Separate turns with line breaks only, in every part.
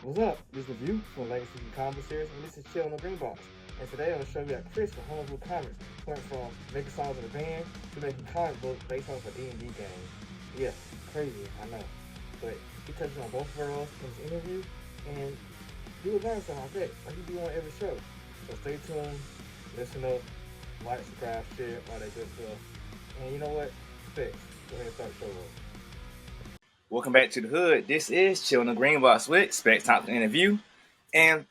What's up? This is View from Legacy Comic Series, and this is Chill on the Green Box. And today on the show we got Chris from Homebrew Comics, went from making songs in a band to making comic books based off a D&D game. Yeah, crazy, I know. But he touches on both worlds in this interview, and you will learn something like that, like he do on every show. So stay tuned, listen up, like, subscribe, share, all that good stuff. And you know what? Specks, go ahead and start the show up.
Welcome back to the hood. This is Chill in the Green Box with Specks, Thompson interview. And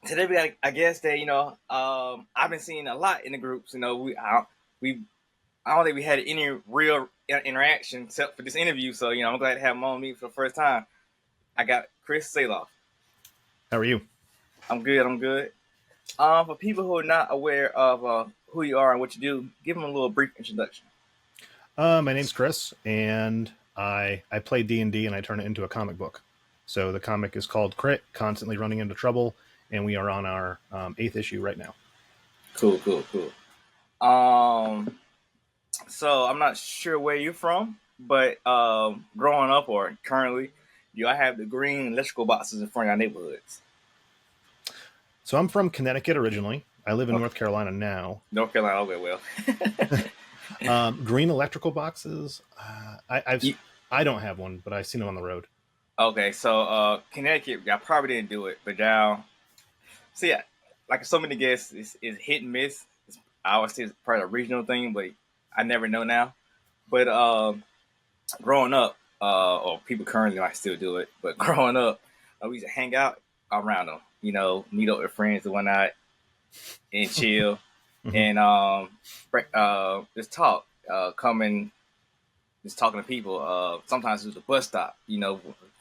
today we got a guest that, I've been seeing a lot in the groups. I don't think we had any real interaction except for this interview. So, I'm glad to have him on me for the first time. I got Chris Sahloff.
How are you?
I'm good. For people who are not aware of who you are and what you do, give them a little brief introduction.
My name's Chris, and I play D&D, and I turn it into a comic book. So the comic is called C.R.i.t, Constantly Running Into Trouble, and we are on our 8th issue right now.
Cool. So I'm not sure where you're from, but growing up or currently, do I have the green electrical boxes in front of our neighborhoods?
So I'm from Connecticut originally. I live in North Carolina now.
North Carolina, okay, well.
Green electrical boxes. I don't have one, but I've seen them on the road.
Okay, so Connecticut, I probably didn't do it, but now, so yeah, like so many guests, it's hit and miss. I always say it's probably a regional thing, but I never know now. But growing up, or people currently might still do it, but growing up, we used to hang out around them, meet up with friends and whatnot, and chill, and just talk, just talking to people. Sometimes it was a bus stop,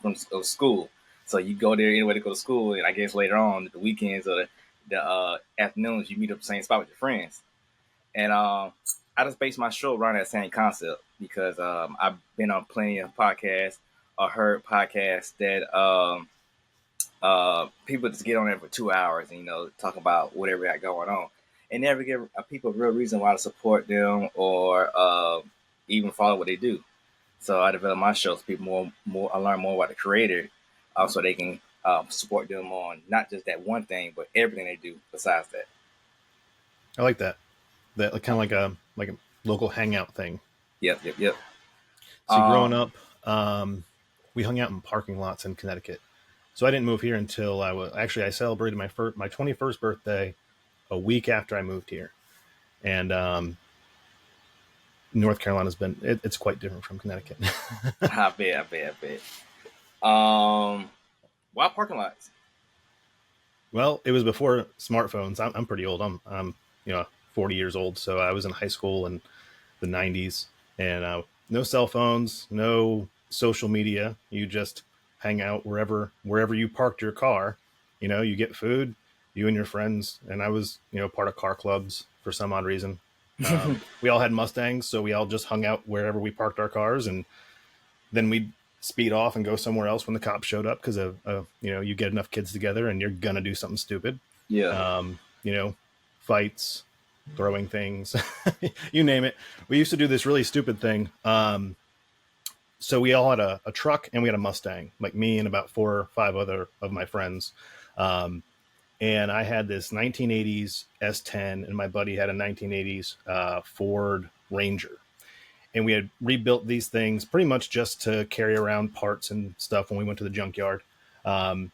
from school. So you go there anyway to go to school, and I guess later on, the weekends or the afternoons, you meet up the same spot with your friends. And I just base my show around that same concept because I've been on plenty of podcasts or heard podcasts that people just get on there for 2 hours and, talk about whatever got going on and never give people a real reason why to support them or even follow what they do. So I develop my show so people I learn more about the creator, so they can support them on not just that one thing, but everything they do besides that.
I like that. That kind of like a local hangout thing.
Yep.
See, growing up, we hung out in parking lots in Connecticut. So I didn't move here until I celebrated my 21st birthday a week after I moved here. And North Carolina's it's quite different from Connecticut.
I bet. Why parking lots?
Well, it was before smartphones. I'm pretty old. I'm 40 years old. So I was in high school in the 90s, and no cell phones, no social media. You just hang out wherever you parked your car. You get food, you and your friends. And I was, part of car clubs for some odd reason. We all had Mustangs, so we all just hung out wherever we parked our cars, and then we'd speed off and go somewhere else when the cops showed up because of you get enough kids together and you're gonna do something stupid.
Yeah.
Fights, throwing things, you name it. We used to do this really stupid thing. So we all had a truck and we had a Mustang, like me and about 4 or 5 other of my friends. And I had this 1980s S10, and my buddy had a 1980s Ford Ranger. And we had rebuilt these things pretty much just to carry around parts and stuff when we went to the junkyard. And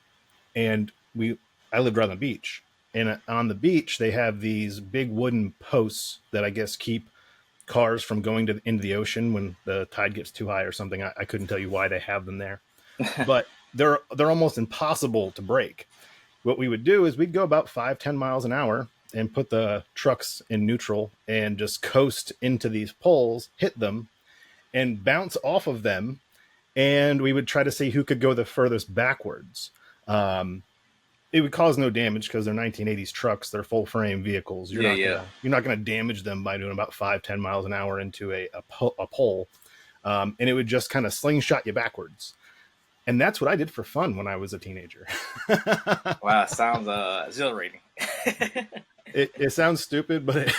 I lived right on the beach. And on the beach, they have these big wooden posts that I guess keep cars from going into the ocean when the tide gets too high or something. I couldn't tell you why they have them there. But they're almost impossible to break. What we would do is we'd go about 5-10 miles an hour and put the trucks in neutral and just coast into these poles, hit them, and bounce off of them. And we would try to see who could go the furthest backwards. It would cause no damage because they're 1980s trucks. They're full frame vehicles. You're not going to damage them by doing about 5-10 miles an hour into a pole. And it would just kind of slingshot you backwards. And that's what I did for fun when I was a teenager.
Wow, sounds exhilarating.
It sounds stupid, but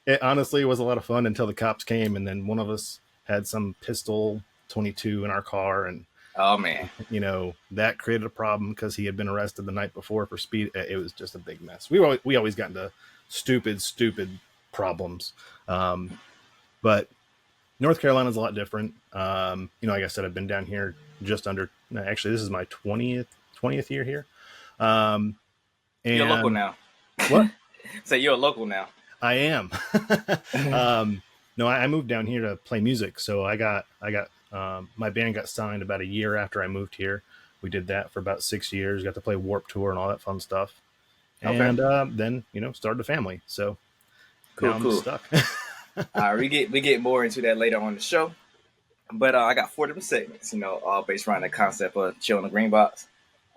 it honestly was a lot of fun until the cops came, and then one of us had some pistol 22 in our car, and
Oh man.
That created a problem because he had been arrested the night before for speed. It was just a big mess. We always got into stupid problems. But North Carolina's a lot different. Like I said, I've been down here just under, actually, this is my 20th year here. And
You're local now.
What?
So you're a local now.
I am. No, I moved down here to play music. So I got my band got signed about a year after I moved here. We did that for about 6 years. Got to play Warped Tour and all that fun stuff.
Okay.
And then started a family. So now I'm stuck.
We get more into that later on the show. But I got 4 different segments, all based around the concept of chilling in the green box,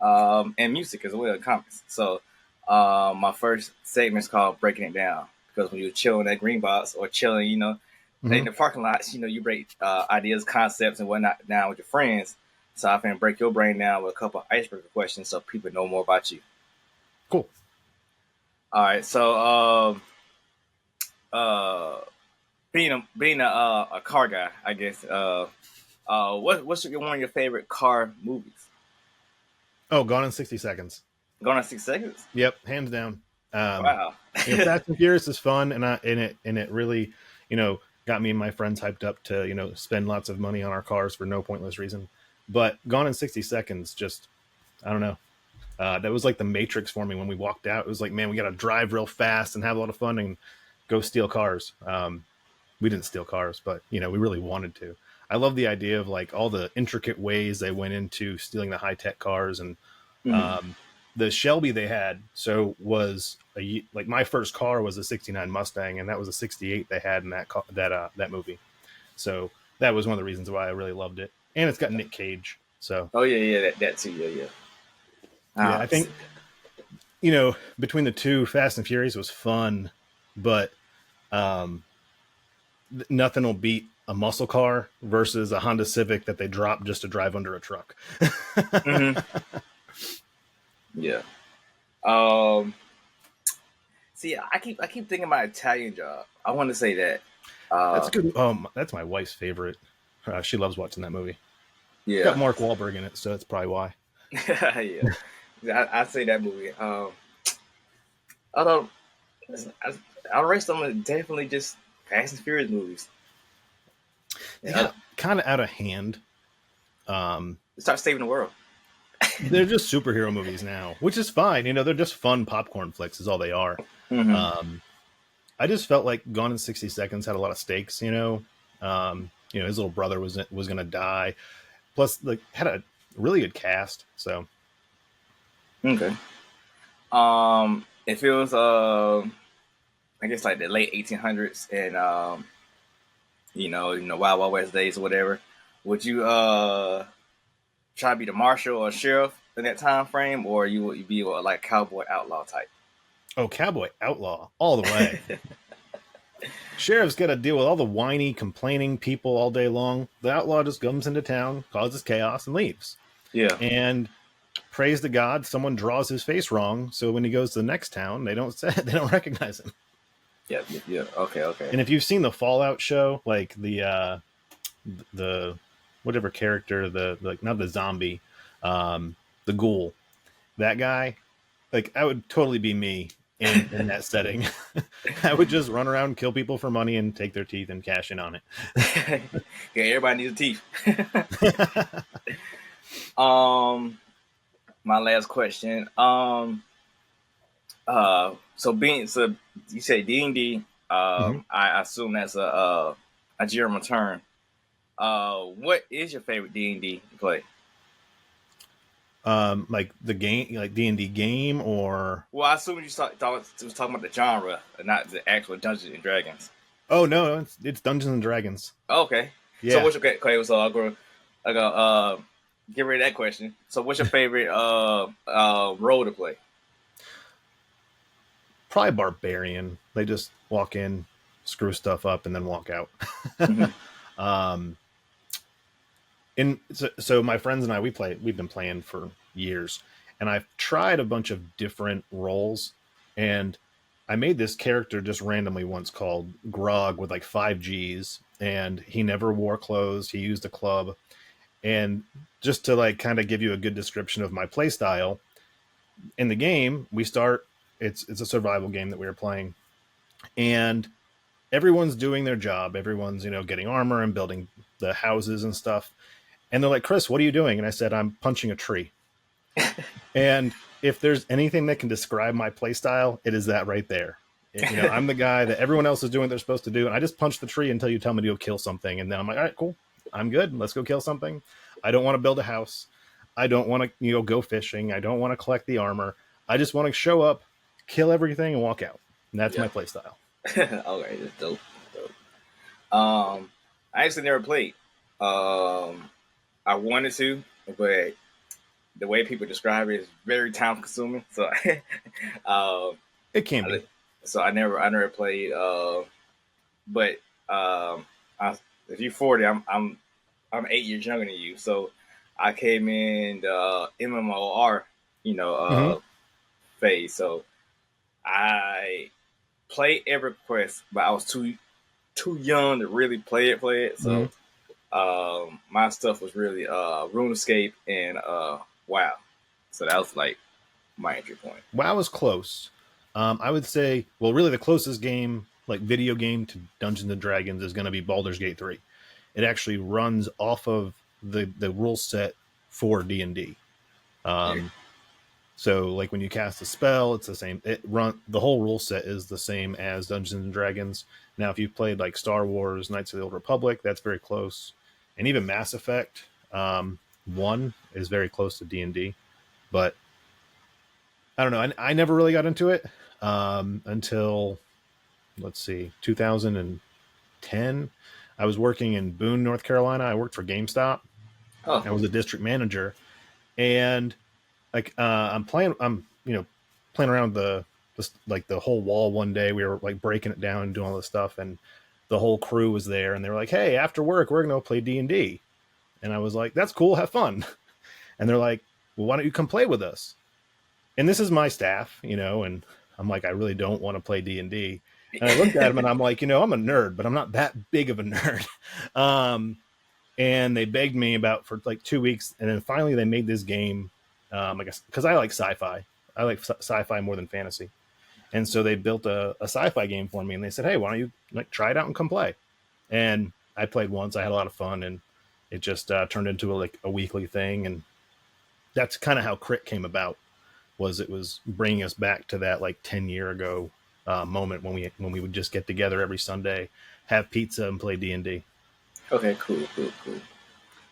and music as well, comics. So my first segment is called Breaking It Down, because when you're chilling in that green box or chilling, in the parking lots, you break ideas, concepts, and whatnot down with your friends. So I can break your brain down with a couple of icebreaker questions so people know more about you.
Cool.
All right. So being a car guy, I guess. What's one of your favorite car movies?
Oh, Gone in 60 Seconds.
Gone in 6 seconds.
Yep, hands down.
Wow.
Fast and Furious is fun, and it really, got me and my friends hyped up to spend lots of money on our cars for no pointless reason. But Gone in 60 Seconds, just, I don't know. That was like the Matrix for me when we walked out. It was like, man, we got to drive real fast and have a lot of fun and go steal cars. We didn't steal cars, but we really wanted to. I love the idea of like all the intricate ways they went into stealing the high-tech cars, and the Shelby they had. So was like my first car was a '69 Mustang, and that was a '68 they had in that movie. So that was one of the reasons why I really loved it. And it's got Nick Cage. So
that too, yeah.
I think between the two, Fast and Furious was fun, but nothing will beat a muscle car versus a Honda Civic that they drop just to drive under a truck.
Yeah. See, I keep thinking about Italian Job. I want to say that.
That's good. That's my wife's favorite. She loves watching that movie.
Yeah.
It's got Mark Wahlberg in it, so that's probably why.
Yeah. I'd say that movie. Although I'll rest them are definitely just Fast and Furious movies.
Yeah, kind of out of hand.
Start saving the world.
They're just superhero movies now, which is fine. They're just fun popcorn flicks is all they are. I just felt like Gone in 60 Seconds had a lot of stakes. His little brother was going to die. Plus, like, had a really good cast. So,
okay. If it was, I guess like the late 1800s and Wild Wild West days or whatever, would you try to be the marshal or sheriff in that time frame, or you would be like cowboy outlaw type?
Oh, cowboy outlaw all the way. Sheriff's got to deal with all the whiny, complaining people all day long. The outlaw just comes into town, causes chaos, and leaves.
Yeah.
And praise to God, someone draws his face wrong, so when he goes to the next town, they don't recognize him.
Yeah. Okay.
And if you've seen the Fallout show, like the whatever character, not the zombie, the ghoul, that guy, like I would totally be me in that setting. I would just run around and kill people for money and take their teeth and cash in on it.
Yeah, everybody needs teeth. My last question. So you say D&D. I assume that's a Jeremy turn. What is your favorite D&D to play?
Like the game, like D&D game, or?
Well, I assume you was talking about the genre, and not the actual Dungeons and Dragons.
Oh no, it's Dungeons and Dragons.
Okay.
Yeah.
So what's your okay? So I'll go get rid of that question. So what's your favorite role to play?
Probably Barbarian. They just walk in, screw stuff up, and then walk out. So my friends and I, we've been playing for years, and I've tried a bunch of different roles, and I made this character just randomly once called Grog with like 5 G's, and he never wore clothes. He used a club, And just to like kind of give you a good description of my play style, in the game, we start, it's a survival game that we were playing, and everyone's doing their job. Everyone's, getting armor and building the houses and stuff. And they're like, Chris, what are you doing? And I said, I'm punching a tree. And if there's anything that can describe my play style, it is that right there. I'm the guy that everyone else is doing what they're supposed to do. And I just punch the tree until you tell me to go kill something. And then I'm like, all right, cool. I'm good. Let's go kill something. I don't want to build a house. I don't want to, go fishing. I don't want to collect the armor. I just want to show up, kill everything, and walk out. And that's my play style.
Okay, that's dope. I actually never played. I wanted to, but the way people describe it is very time consuming. So,
it can be.
So I never played. But if you're 40, I'm 8 years younger than you. So I came in the MMOR, phase. So I played EverQuest, but I was too young to really play it. So my stuff was really RuneScape and WoW. So that was like my entry point.
WoW was close. I would say, well, really the closest game, like video game to Dungeons and Dragons, is going to be Baldur's Gate 3. It actually runs off of the rule set for D&D. So like when you cast a spell, it's the same. The whole rule set is the same as Dungeons and Dragons. Now, if you've played like Star Wars, Knights of the Old Republic, that's very close. And even Mass Effect 1 is very close to D&D. But I don't know. I never really got into it until, let's see, 2010. I was working in Boone, North Carolina. I worked for GameStop.
Oh.
I was a district manager. And like I'm playing around the whole wall one day. We were like breaking it down and doing all this stuff, and the whole crew was there, and they were like, hey, after work we're gonna play D&D. And I was like, that's cool, have fun. And they're like, well, why don't you come play with us? And this is my staff, and I'm like, I really don't want to play D&D. And I looked at him and I'm like, I'm a nerd, but I'm not that big of a nerd. And they begged me for like 2 weeks, and then finally they made this game. I guess because I like sci-fi. I like sci-fi more than fantasy. And so they built a sci-fi game for me, and they said, hey, why don't you like try it out and come play? And I played once. I had a lot of fun, and it just turned into a weekly thing. And that's kind of how C.R.i.t came about. It was bringing us back to that like 10-year ago moment when we would just get together every Sunday, have pizza, and play D&D.
Okay, cool.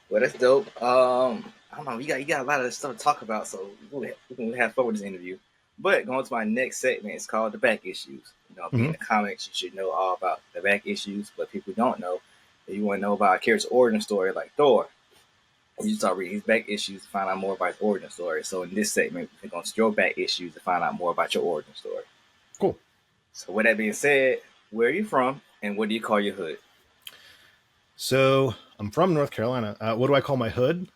Well, that's dope. I don't know. You got a lot of stuff to talk about, so we can have fun with this interview. But going to my next segment, it's called the back issues. Being in the comics, you should know all about the back issues, but people don't know. If you want to know about a character's origin story, like Thor, you start reading his back issues to find out more about his origin story. So in this segment, we're going to your back issues to find out more about your origin story.
Cool.
So with that being said, where are you from, and what do you call your hood?
So I'm from North Carolina. What do I call my hood?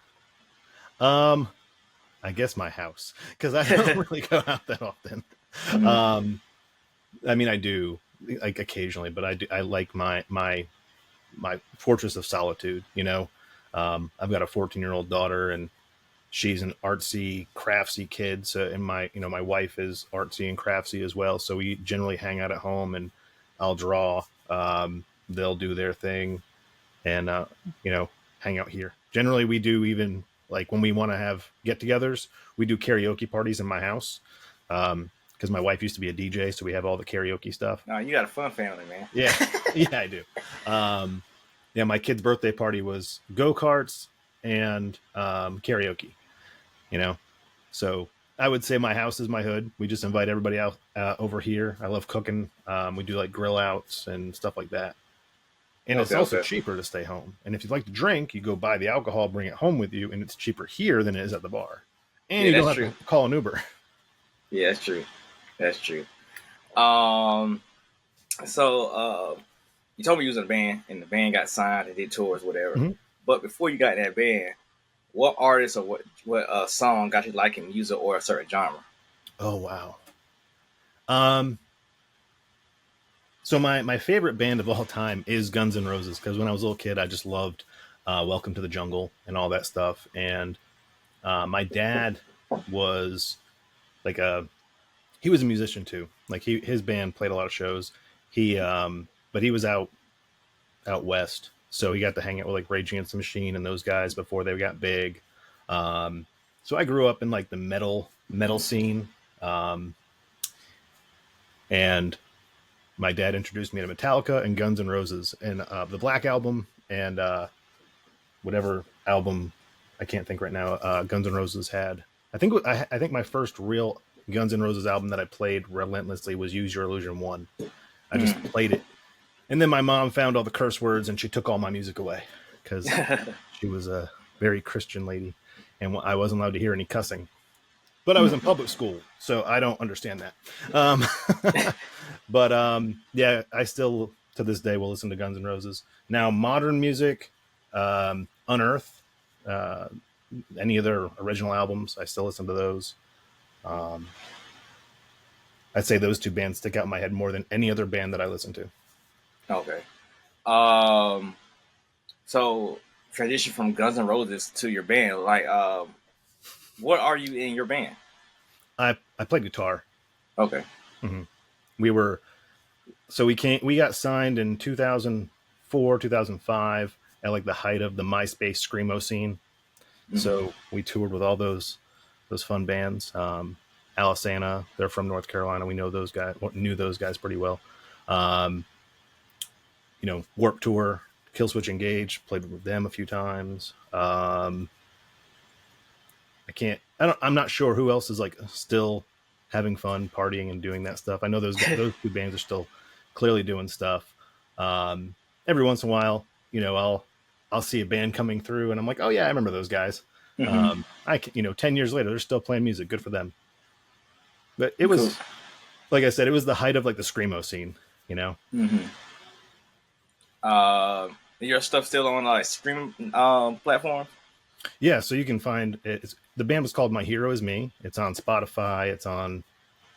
I guess my house, because I don't really go out that often. I mean, I do like occasionally, but I like my fortress of solitude. I've got a 14-year-old daughter, and she's an artsy, craftsy kid. So, and my wife is artsy and craftsy as well. So we generally hang out at home, and I'll draw. They'll do their thing, and hang out here. Generally, we do even like when we want to have get-togethers, we do karaoke parties in my house. Because my wife used to be a DJ, so we have all the karaoke stuff.
No, you got a fun family, man.
Yeah, I do. My kid's birthday party was go-karts and karaoke. So I would say my house is my hood. We just invite everybody out over here. I love cooking. We do like grill outs and stuff like that. And it's also cheaper to stay home. And if you'd like to drink, you go buy the alcohol, bring it home with you, and it's cheaper here than it is at the bar. And you don't have to call an Uber.
Yeah, that's true. So you told me you was in a band, and the band got signed and did tours, whatever. Mm-hmm. But before you got in that band, what artist or what song got you liking music or a certain genre?
Oh, wow. So my favorite band of all time is Guns N' Roses, because when I was a little kid, I just loved Welcome to the Jungle and all that stuff. And my dad was like he was a musician too. Like his band played a lot of shows. But he was out west, so he got to hang out with like Rage Against the Machine and those guys before they got big. So I grew up in like the metal scene, and my dad introduced me to Metallica and Guns N' Roses and the Black Album and whatever album I can't think right now. Guns N' Roses had. I think my first real Guns N' Roses album that I played relentlessly was Use Your Illusion 1. I just played it. And then my mom found all the curse words and she took all my music away because she was a very Christian lady and I wasn't allowed to hear any cussing. But I was in public school, so I don't understand that. Yeah, I still to this day will listen to Guns N' Roses. Now, modern music, Unearth, any of their original albums, I still listen to those. I'd say those two bands stick out in my head more than any other band that I listen to.
Okay. So transition from Guns N' Roses to your band, like, what are you in your band?
I played guitar.
Okay.
Mm-hmm. We got signed in 2004, 2005 at like the height of the MySpace screamo scene. Mm-hmm. So we toured with all those fun bands. Alisana, they're from North Carolina. We know those guys, knew those guys pretty well. Warped Tour, Killswitch Engage, played with them a few times. I'm not sure who else is like still having fun, partying and doing that stuff. I know those two bands are still clearly doing stuff. Every once in a while, I'll see a band coming through and I'm like, oh yeah, I remember those guys. Mm-hmm. 10 years later, they're still playing music. Good for them. But it was, cool. Like I said, it was the height of like the screamo scene,
Mm-hmm. Your stuff still on like streaming platforms?
Yeah, so you can find it. The band was called My Hero Is Me. It's on Spotify. It's on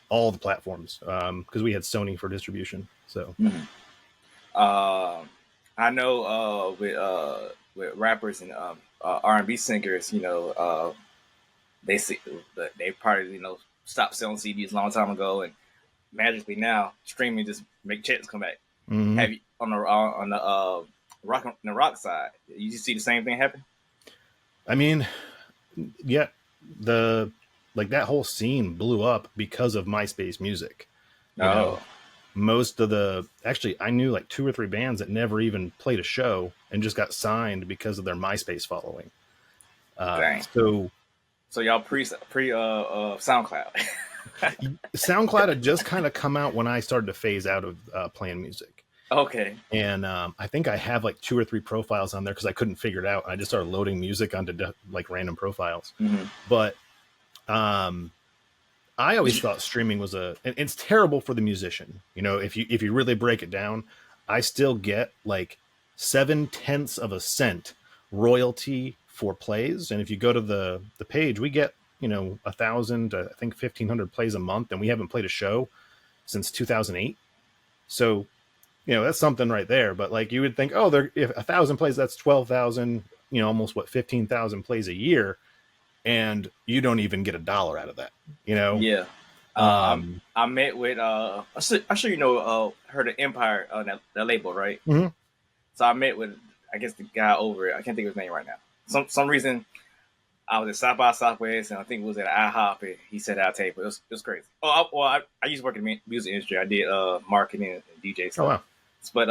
all the platforms because we had Sony for distribution. So,
I know with rappers and R&B singers, they probably stopped selling CDs a long time ago, and magically now streaming just make checks come back. Mm-hmm. Have you on the rock side? You see the same thing happen?
I mean, yeah, that whole scene blew up because of MySpace music. Most of I knew like 2 or 3 bands that never even played a show and just got signed because of their MySpace following.
So y'all pre SoundCloud.
SoundCloud had just kind of come out when I started to phase out of playing music. Okay. And I think I have like 2 or 3 profiles on there because I couldn't figure it out. I just started loading music onto like random profiles. Mm-hmm. But I always thought streaming was it's terrible for the musician. If you really break it down, I still get like 0.7 of a cent royalty for plays. And if you go to the page, we get 1,000 to I think 1,500 plays a month, and we haven't played a show since 2008. So, that's something right there. But like you would think, if 1,000 plays, that's 12,000. Almost 15,000 plays a year, and you don't even get $1 out of that.
Yeah. I met with I'm sure heard of Empire that label, right? Mm-hmm. So I met with I guess the guy over it. I can't think of his name right now. Some reason. I was at South by Southwest, and I think it was at IHOP, and he said our tape. It was crazy. I used to work in the music industry. I did marketing and DJ stuff. Oh, wow. But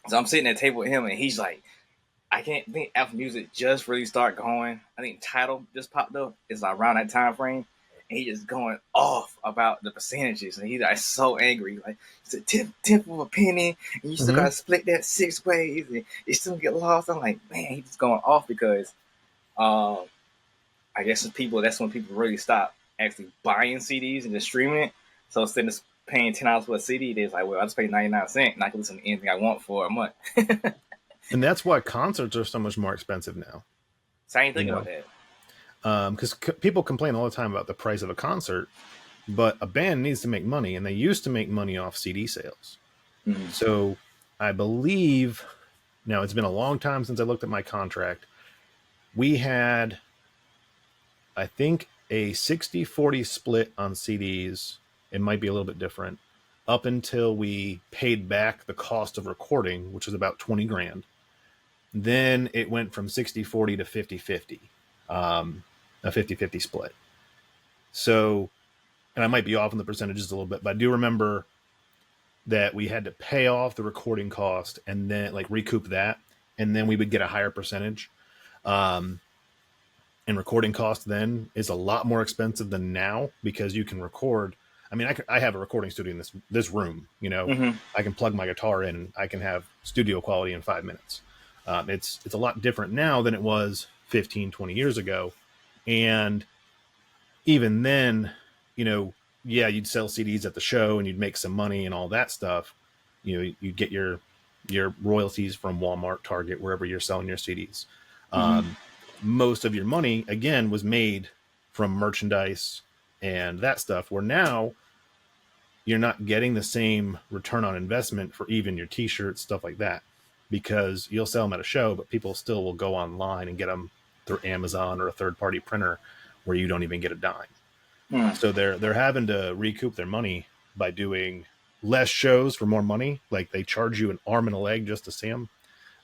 so I'm sitting at the table with him, and he's like, I can't think Apple Music just really start going. I think Tidal just popped up. It's like around that time frame, and he just going off about the percentages, and he's like so angry. Like, it's a tenth of a penny, and you still got to split that 6 ways, and you still get lost. I'm like, man, he's just going off because I guess that's when people really stop actually buying CDs and just streaming it. So instead of paying $10 for a CD, they're like, well, I'll just pay 99 cents and I can listen to anything I want for a month.
And that's why concerts are so much more expensive now.
So I ain't thinking about that.
Because people complain all the time about the price of a concert, but a band needs to make money, and they used to make money off CD sales. Mm-hmm. So I believe Now, it's been a long time since I looked at my contract. We had, I think, a 60-40 split on CDs. It might be a little bit different up until we paid back the cost of recording, which was about 20 grand. Then it went from 60-40 to 50-50, a 50-50 split. So, and I might be off on the percentages a little bit, but I do remember that we had to pay off the recording cost and then like recoup that. And then we would get a higher percentage. And recording cost then is a lot more expensive than now because you can record. I mean, I have a recording studio in this room, you know, I can plug my guitar in and I can have studio quality in 5 minutes. It's a lot different now than it was 15, 20 years ago. And even then, you know, yeah, you'd sell CDs at the show and you'd make some money and all that stuff. You know, you'd get your royalties from Walmart, Target, wherever you're selling your CDs. Most of your money, again, was made from merchandise and that stuff, where now you're not getting the same return on investment for even your t-shirts, stuff like that, because you'll sell them at a show, but people still will go online and get them through Amazon or a third-party printer where you don't even get a dime. So they're having to recoup their money by doing less shows for more money. Like they charge you an arm and a leg just to see them.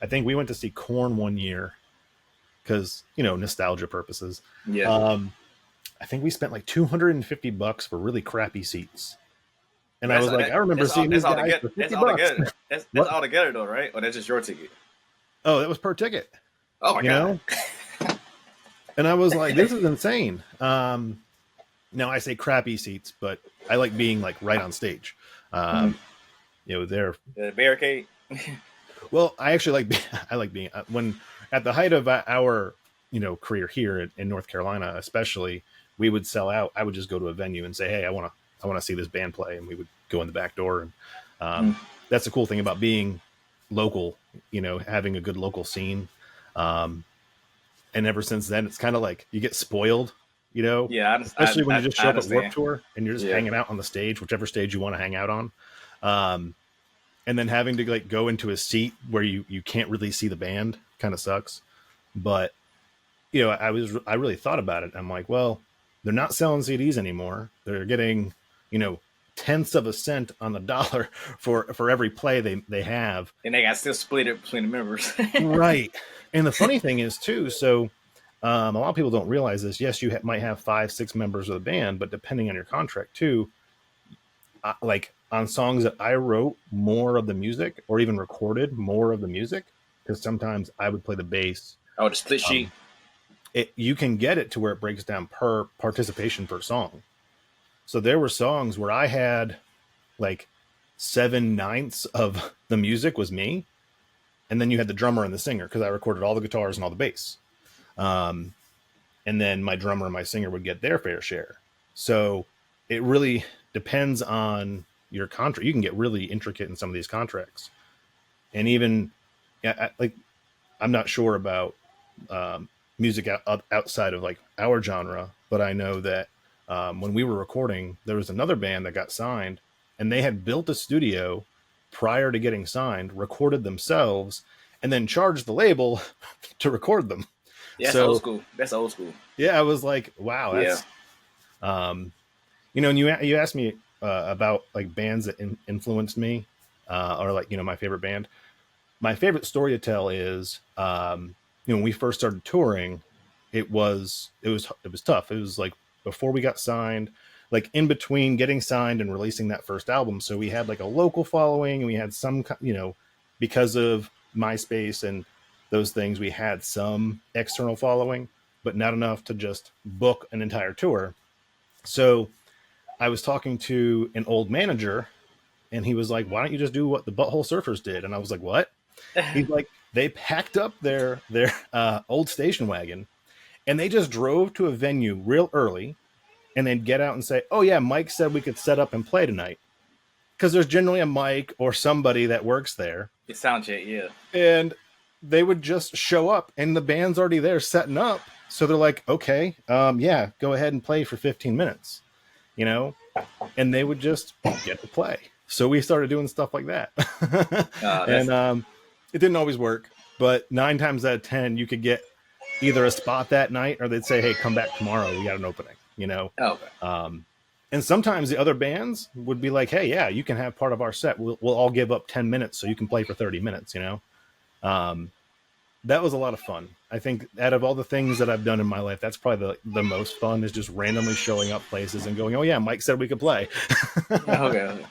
I think we went to see Korn one year because, you know, nostalgia purposes. Yeah. I think we spent like $250 for really crappy seats. And I was like, I remember seeing these guys for $50.
That's all together though, right? Or that's just your ticket?
Oh, that was per ticket.
Oh my God.
And I was like, this is insane. Now I say crappy seats, but I like being like right on stage. You know, they're
the barricade.
Well, I actually like being when at the height of our, you know, career here in North Carolina, especially, we would sell out. I would just go to a venue and say, hey, I want to see this band play. And we would go in the back door. And that's the cool thing about being local, you know, having a good local scene. And ever since then, it's kind of like you get spoiled, you know, especially when you just show up at Warped Tour and you're just hanging out on the stage, whichever stage you want to hang out on. And then having to like go into a seat where you can't really see the band kind of sucks. But, you know, I really thought about it. I'm like, well, they're not selling CDs anymore. They're getting, you know, tenths of a cent on the dollar for every play they have.
And they got still split it between the members.
Right. And the funny thing is too, so a lot of people don't realize this. Yes, you might have 5-6 members of the band, but depending on your contract too, like on songs that I wrote more of the music or even recorded more of the music, because sometimes I would play the bass.
Oh, the split sheet.
You can get it to where it breaks down per participation per song. So there were songs where I had like 7/9 of the music was me. And then you had the drummer and the singer, because I recorded all the guitars and all the bass. And then my drummer and my singer would get their fair share. So it really depends on your contract. You can get really intricate in some of these contracts. And even like, I'm not sure about music outside of like our genre, but I know that when we were recording, there was another band that got signed, and they had built a studio prior to getting signed, recorded themselves, and then charged the label to record them.
Yeah, so, that's old school.
Yeah, I was like, wow, that's you know, and you asked me about like bands that influenced me, or like, you know, my favorite band. My favorite story to tell is, you know, when we first started touring, it was tough. It was like before we got signed, like in between getting signed and releasing that first album. So we had like a local following, and we had some, you know, because of MySpace and those things, we had some external following, but not enough to just book an entire tour. So I was talking to an old manager, and he was like, why don't you just do what the Butthole Surfers did? And I was like, what? He's like, they packed up their old station wagon, and they just drove to a venue real early, and they'd get out and say, oh yeah, Mike said we could set up and play tonight. Because there's generally a Mike or somebody that works there.
It's sound check, yeah.
And they would just show up, and the band's already there setting up. So they're like, okay, yeah, go ahead and play for 15 minutes, you know? And they would just get to play. So we started doing stuff like that. And It didn't always work, but 9 times out of 10, you could get either a spot that night, or they'd say, "Hey, come back tomorrow. We got an opening."
Okay.
And sometimes the other bands would be like, "Hey, yeah, you can have part of our set. We'll all give up 10 minutes so you can play for 30 minutes." That was a lot of fun. I think out of all the things that I've done in my life, that's probably the most fun, is just randomly showing up places and going, "Oh yeah, Mike said we could play."
Okay.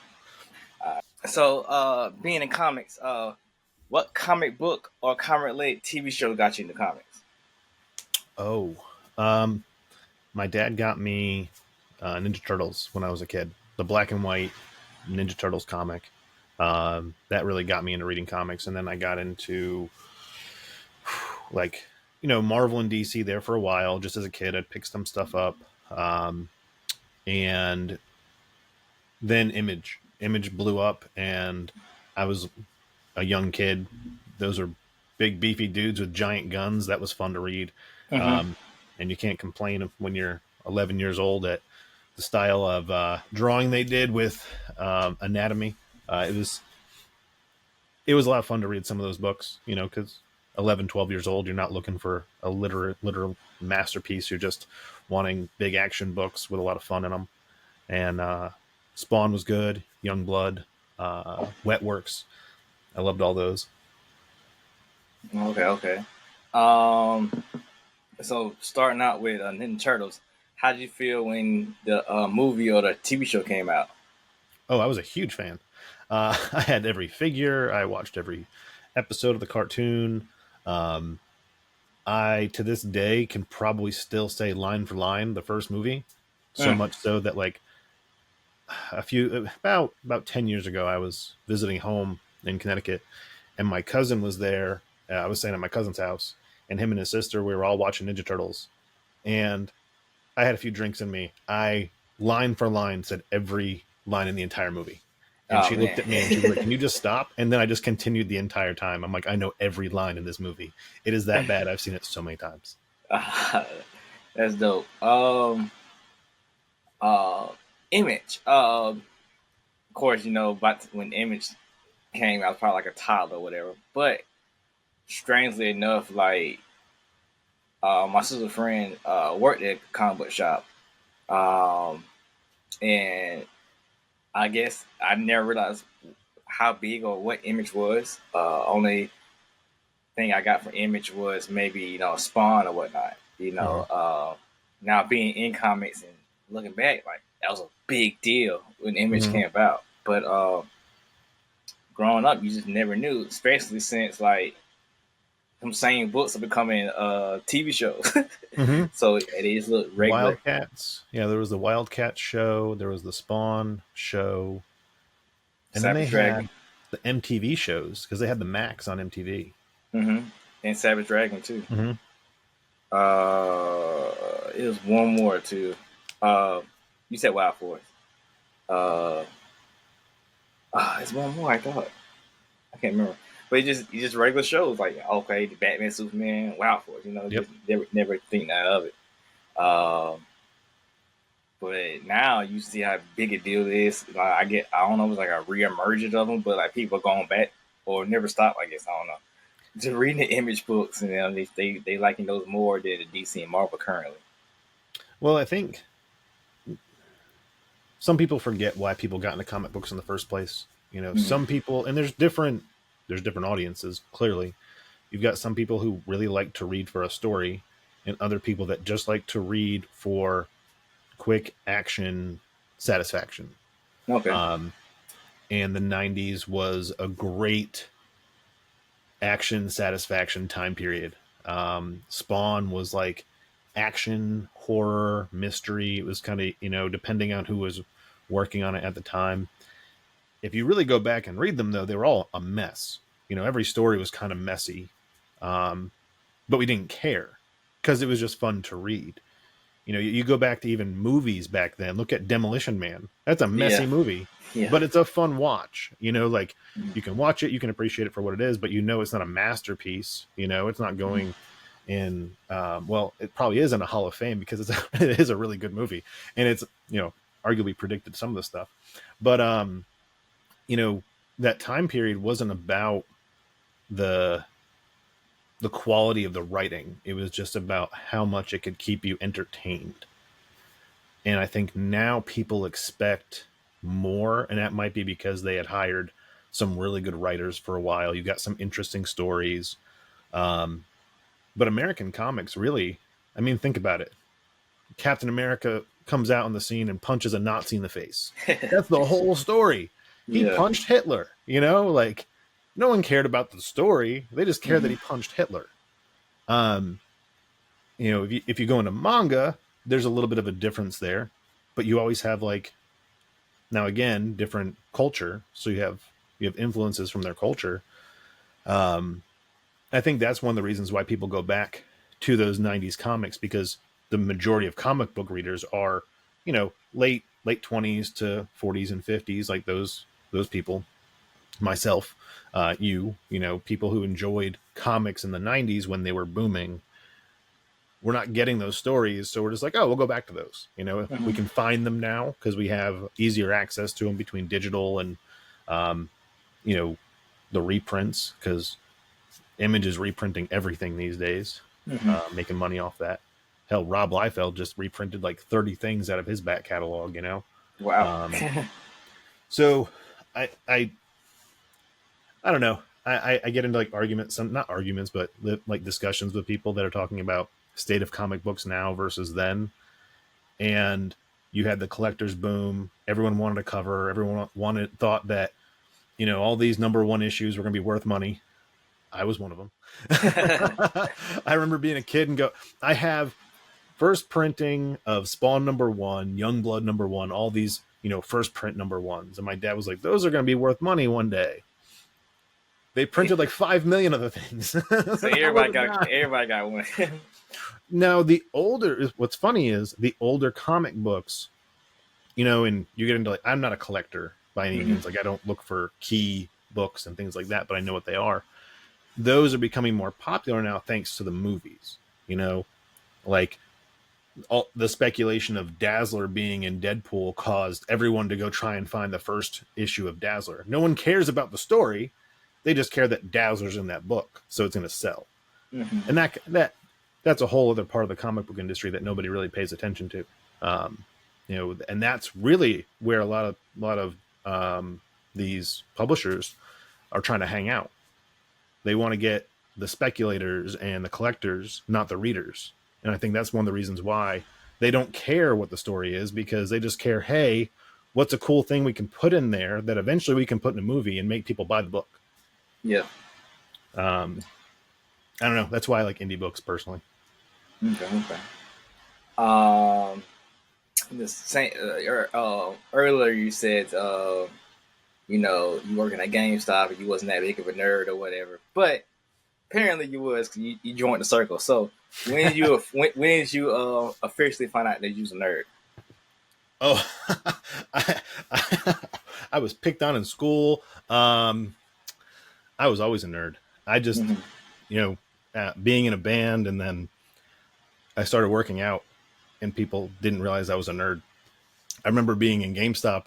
So, being in comics, what comic book or comic related TV show got you into comics?
Oh, my dad got me Ninja Turtles when I was a kid. The black and white Ninja Turtles comic. That really got me into reading comics, and then I got into Marvel and DC there for a while. Just as a kid, I'd pick some stuff up, and then Image blew up, and I was a young kid. Those are big beefy dudes with giant guns. That was fun to read.
Mm-hmm.
And you can't complain when you're 11 years old at the style of drawing they did with anatomy. It was a lot of fun to read some of those books, because 11, 12 years old, you're not looking for a literal masterpiece. You're just wanting big action books with a lot of fun in them. And Spawn was good. Youngblood, Wetworks. I loved all those.
Okay. So starting out with Ninja Turtles, how did you feel when the movie or the TV show came out?
Oh, I was a huge fan. I had every figure. I watched every episode of the cartoon. I, to this day, can probably still say line for line the first movie. So much so that about 10 years ago, I was visiting home in Connecticut, and my cousin was there. I was staying at my cousin's house, and him and his sister, we were all watching Ninja Turtles, and I had a few drinks in me. I, line for line, said every line in the entire movie. And she looked at me and she was like, "Can you just stop?" And then I just continued the entire time. I'm like, I know every line in this movie. It is that bad. I've seen it so many times.
That's dope. Image. Of course, but when Image came, I was probably like a toddler or whatever. But strangely enough, my sister's friend worked at a comic book shop, and I guess I never realized how big or what Image was. Only thing I got from Image was maybe Spawn or whatnot. Now being in comics and looking back, that was a big deal when Image came about. But growing up, you just never knew, especially since them same books are becoming TV shows. So it is look regular.
Wildcats. Yeah, there was the Wildcats show. There was the Spawn show. And
Savage
then they
Dragon.
had the MTV shows, because they had the Max on MTV.
And Savage Dragon too. It was one more too. You said Wild Force. It's one more, I thought. I can't remember. But it's just regular shows the Batman, Superman, Wild Force. Just never think that of it. But now you see how big a deal it is. I don't know if it's a reemergence of them, but people going back or never stop. I guess I don't know. Just reading the Image books, and they liking those more than the DC and Marvel currently.
Well, I think some people forget why people got into comic books in the first place. Some people, and there's different audiences. Clearly, you've got some people who really like to read for a story, and other people that just like to read for quick action satisfaction.
Okay.
And the 90s was a great action satisfaction time period. Spawn was action, horror, mystery. It was kind of, depending on who was working on it at the time. If you really go back and read them, though, they were all a mess. Every story was kind of messy. But we didn't care because it was just fun to read. You go back to even movies back then. Look at Demolition Man. That's a messy movie, but it's a fun watch. You can watch it, you can appreciate it for what it is, but it's not a masterpiece. It's not going in. It probably is in a Hall of Fame because it is a really good movie, and it's arguably predicted some of the stuff. But that time period wasn't about the quality of the writing. It was just about how much it could keep you entertained. And I think now people expect more, and that might be because they had hired some really good writers for a while. You got some interesting stories. But American comics really, I mean, think about it. Captain America comes out on the scene and punches a Nazi in the face. That's the whole story. He punched Hitler, like no one cared about the story. They just cared that he punched Hitler. If you go into manga, there's a little bit of a difference there, but you always have now again, different culture. So you have influences from their culture. I think that's one of the reasons why people go back to those 90s comics, because the majority of comic book readers are, late 20s to 40s and 50s, like those people, myself, people who enjoyed comics in the 90s when they were booming. We're not getting those stories, so we're just like, oh, we'll go back to those. We can find them now because we have easier access to them between digital and, the reprints, because Image is reprinting everything these days, making money off that. Hell, Rob Liefeld just reprinted 30 things out of his back catalog,
Wow.
So I don't know. I get into arguments, not arguments, but discussions with people that are talking about state of comic books now versus then. And you had the collector's boom. Everyone wanted a cover. Everyone thought that, all these #1 issues were going to be worth money. I was one of them. I remember being a kid and I have first printing of Spawn #1, Youngblood #1, all these, first print #1s. And my dad was like, those are going to be worth money one day. They printed 5 million of the things.
So everybody got one.
Now, what's funny is the older comic books, and you get into I'm not a collector by any means. I don't look for key books and things like that, but I know what they are. Those are becoming more popular now thanks to the movies. All the speculation of Dazzler being in Deadpool caused everyone to go try and find the first issue of Dazzler. No one cares about the story. They just care that Dazzler's in that book, so it's going to sell. And that's a whole other part of the comic book industry that nobody really pays attention to. And that's really where a lot of these publishers are trying to hang out. They want to get the speculators and the collectors, not the readers. And I think that's one of the reasons why they don't care what the story is, because they just care, hey, what's a cool thing we can put in there that eventually we can put in a movie and make people buy the book.
Yeah.
I don't know. That's why I like indie books personally.
Okay. The same, earlier you said, you working at GameStop and you wasn't that big of a nerd or whatever, but apparently you was, because you joined the circle. So when did you officially find out that you was a nerd?
Oh, I was picked on in school. I was always a nerd. I just, being in a band, and then I started working out, and people didn't realize I was a nerd. I remember being in GameStop,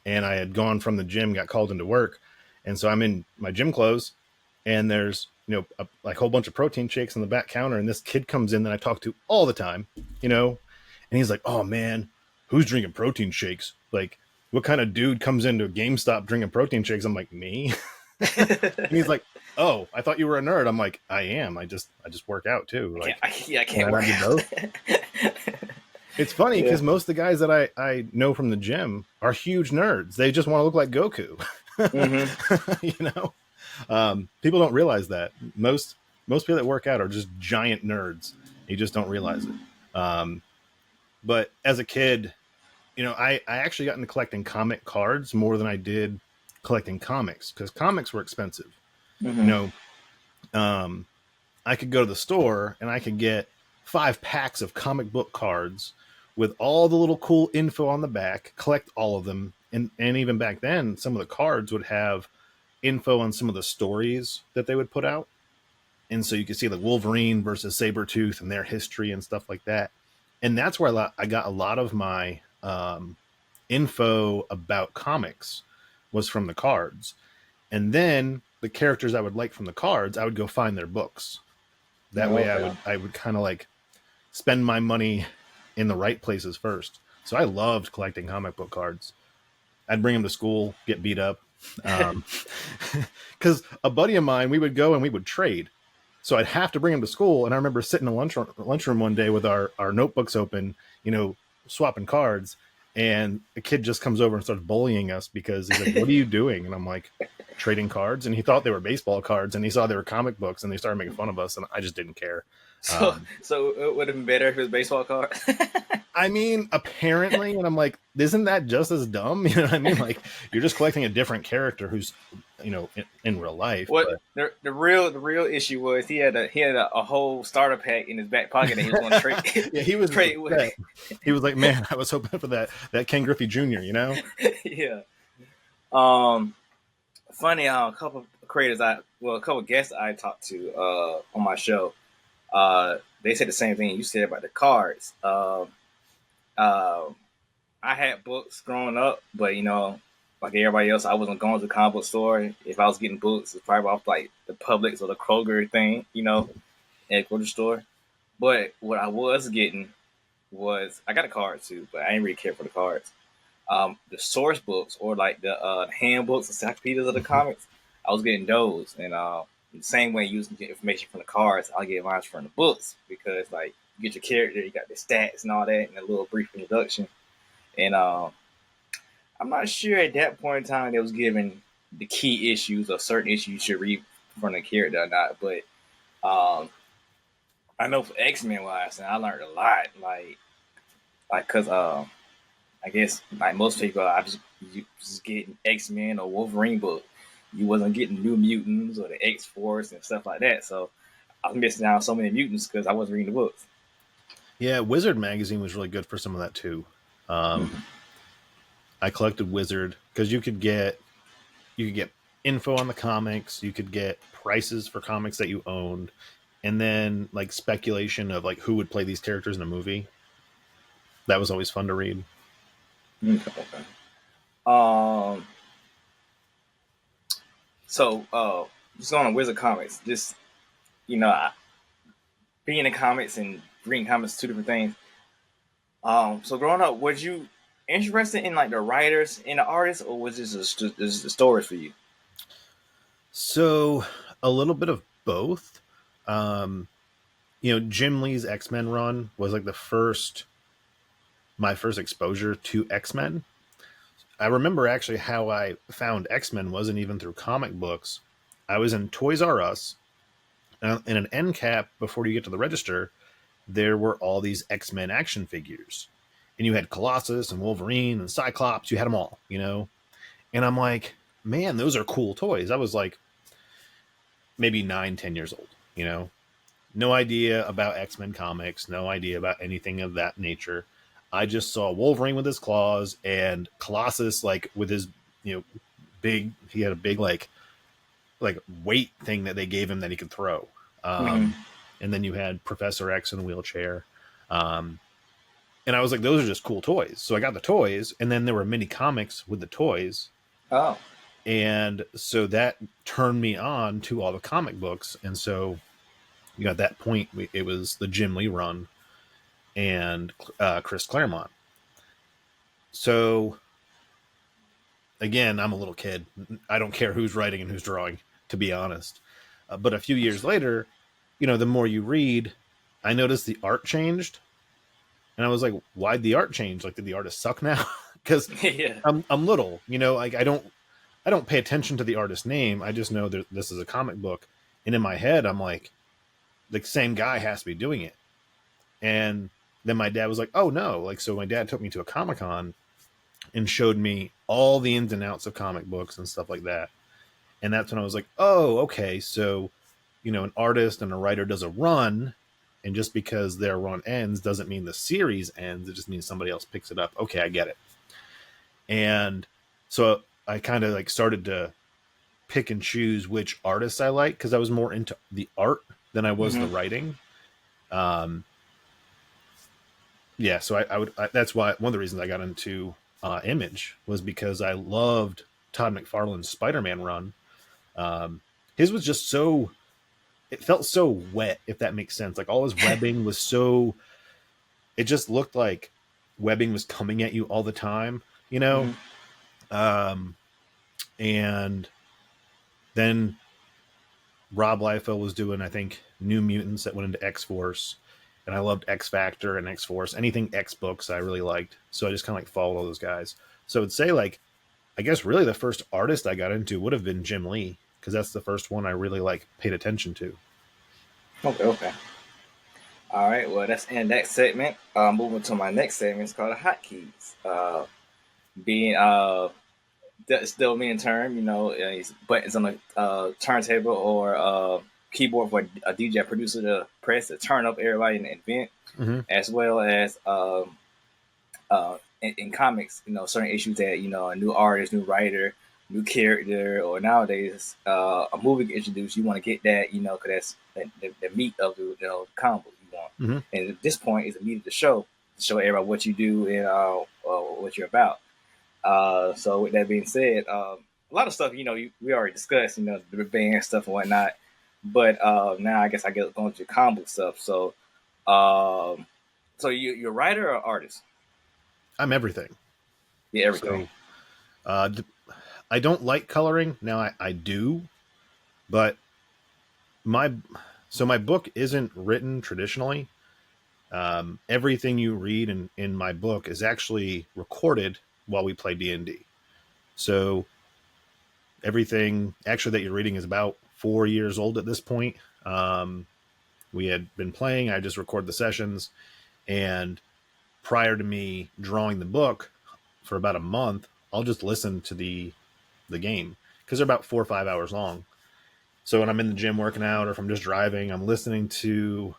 and I had gone from the gym, got called into work, and so I'm in my gym clothes, and there's a whole bunch of protein shakes on the back counter, and this kid comes in that I talk to all the time, and he's like, "Oh man, who's drinking protein shakes? What kind of dude comes into a GameStop drinking protein shakes?" I'm like, "Me." And he's like, "Oh, I thought you were a nerd." I'm like, "I am. I just work out too."
I can't work out.
It's funny because most of the guys that I know from the gym are huge nerds. They just want to look like Goku. People don't realize that. Most people that work out are just giant nerds. You just don't realize it. But as a kid, I actually got into collecting comic cards more than I did collecting comics, because comics were expensive. I could go to the store and I could get 5 packs of comic book cards with all the little cool info on the back, collect all of them. And even back then, some of the cards would have info on some of the stories that they would put out. And so you could see Wolverine versus Sabretooth and their history and stuff like that. And that's where I got a lot of my info about comics was from the cards. And then the characters I would like from the cards, I would go find their books. That way I would kind of like spend my money in the right places first. So I loved collecting comic book cards. I'd bring them to school, get beat up. Because a buddy of mine, we would go and we would trade. So I'd have to bring him to school. And I remember sitting in the lunchroom one day with our notebooks open, swapping cards. And a kid just comes over and starts bullying us because he's like, what are you doing? And I'm like, trading cards. And he thought they were baseball cards. And he saw they were comic books. And they started making fun of us. And I just didn't care.
So it would have been better if it was baseball card.
I mean, apparently, and I'm like, isn't that just as dumb? You know what I mean? Like, you're just collecting a different character who's, in real life.
What the real issue was he had a whole starter pack in his back pocket and he was going to trade.
Yeah, he was
trade with.
He was like, man, I was hoping for that Ken Griffey Jr.
Yeah. Funny how a couple of guests I talked to on my show. They said the same thing you said about the cards. I had books growing up, but like everybody else, I wasn't going to the comic book store. If I was getting books, it's probably off like the Publix or the Kroger thing, at the grocery store. But what I was getting was I got a card too, but I didn't really care for the cards. The source books or like the handbooks, encyclopedias of the comics, I was getting those, and the same way you get information from the cards, I'll get mine from the books because like you get your character, you got the stats and all that, and a little brief introduction. And I'm not sure at that point in time they was given the key issues or certain issues you should read from the character or not. But I know for X-Men wise, and I learned a lot. Like, cause I guess like most people, I just getting X-Men or Wolverine book. You wasn't getting New Mutants or the X-Force and stuff like that. So I was missing out on so many mutants because I wasn't reading the books.
Yeah, Wizard magazine was really good for some of that too. I collected Wizard because you could get info on the comics, you could get prices for comics that you owned, and then like speculation of like who would play these characters in a movie. That was always fun to read.
Okay. So just on Wizard Comics, just being in comics and reading comics, two different things. So growing up, was you interested in like the writers and the artists, or was this just the stories for you?
So a little bit of both. Jim Lee's X-Men run was like my first exposure to X-Men. I remember actually how I found X-Men wasn't even through comic books. I was in Toys R Us, and in an end cap before you get to the register, there were all these X-Men action figures. And you had Colossus and Wolverine and Cyclops. You had them all, And I'm like, man, those are cool toys. I was like maybe 9-10 years old, No idea about X-Men comics. No idea about anything of that nature. I just saw Wolverine with his claws and Colossus like with his, big. He had a big like weight thing that they gave him that he could throw. And then you had Professor X in a wheelchair. And I was like, those are just cool toys. So I got the toys, and then there were mini comics with the toys.
Oh,
and so that turned me on to all the comic books. And so, at that point, it was the Jim Lee run and Chris Claremont. So again, I'm a little kid. I don't care who's writing and who's drawing, to be honest. But a few years later, the more you read, I noticed the art changed. And I was like, why'd the art change? Like, did the artist suck now? Because
yeah.
I'm little, like I don't pay attention to the artist's name. I just know that this is a comic book. And in my head, I'm like, the same guy has to be doing it. And then my dad was like, oh no. So my dad took me to a Comic-Con and showed me all the ins and outs of comic books and stuff like that. And that's when I was like, oh, okay. So, an artist and a writer does a run, and just because their run ends doesn't mean the series ends. It just means somebody else picks it up. Okay, I get it. And so I kind of like started to pick and choose which artists I like, because I was more into the art than I was the writing. Yeah, so I that's why one of the reasons I got into Image was because I loved Todd McFarlane's Spider-Man run. his was just so, it felt so wet, if that makes sense. Like all his webbing was so, it just looked like webbing was coming at you all the time, you know?
Mm-hmm.
And then Rob Liefeld was doing, I think, New Mutants that went into X-Force. And I loved X Factor and X-Force. Anything X books I really liked. So I just kind of like followed all those guys. So I'd say like, I guess really the first artist I got into would have been Jim Lee, because that's the first one I really like paid attention to.
Okay. All right. Well, that's in that segment. Moving to my next segment, it's called the hotkeys. Being still being term, you know, buttons on a turntable or keyboard for a DJ producer to press to turn up everybody in the event,
Mm-hmm.
as well as in comics, you know, certain issues that, you know, a new artist, new writer, new character, or nowadays a movie get introduced, you want to get that, you know, because that's the meat of the, you know, the comic book you want.
Mm-hmm.
And at this point, it's the meat of the show to show everybody what you do and what you're about. So with that being said, a lot of stuff, you know, we already discussed, you know, the band stuff and whatnot. But now I guess I get going to comic book stuff. So, so you're a writer or artist?
I'm everything.
Yeah, everything.
So, I don't like coloring. Now I do, but my book isn't written traditionally. Everything you read in my book is actually recorded while we play D&D. So everything actually that you're reading is about 4 years old at this point. We had been playing. I just record the sessions, and prior to me drawing the book for about a month, I'll just listen to the game, because they're about 4 or 5 hours long. So when I'm in the gym working out, or if I'm just driving, I'm listening to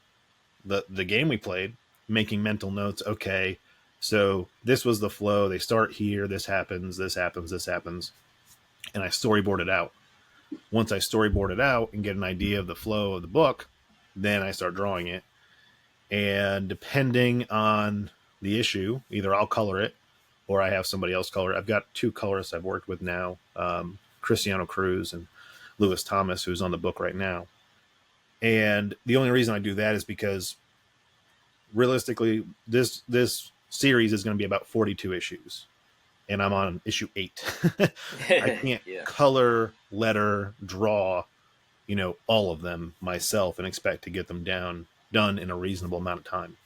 the game we played, making mental notes. Okay, so this was the flow. They start here. This happens. This happens. This happens. And I storyboard it out. Once I storyboard it out and get an idea of the flow of the book, then I start drawing it. And depending on the issue, either I'll color it or I have somebody else color it. I've got 2 colorists I've worked with now, Cristiano Cruz and Lewis Thomas, who's on the book right now. And the only reason I do that is because realistically, this series is going to be about 42 issues, and I'm on issue 8. I can't color, letter, draw, you know, all of them myself and expect to get them done in a reasonable amount of time.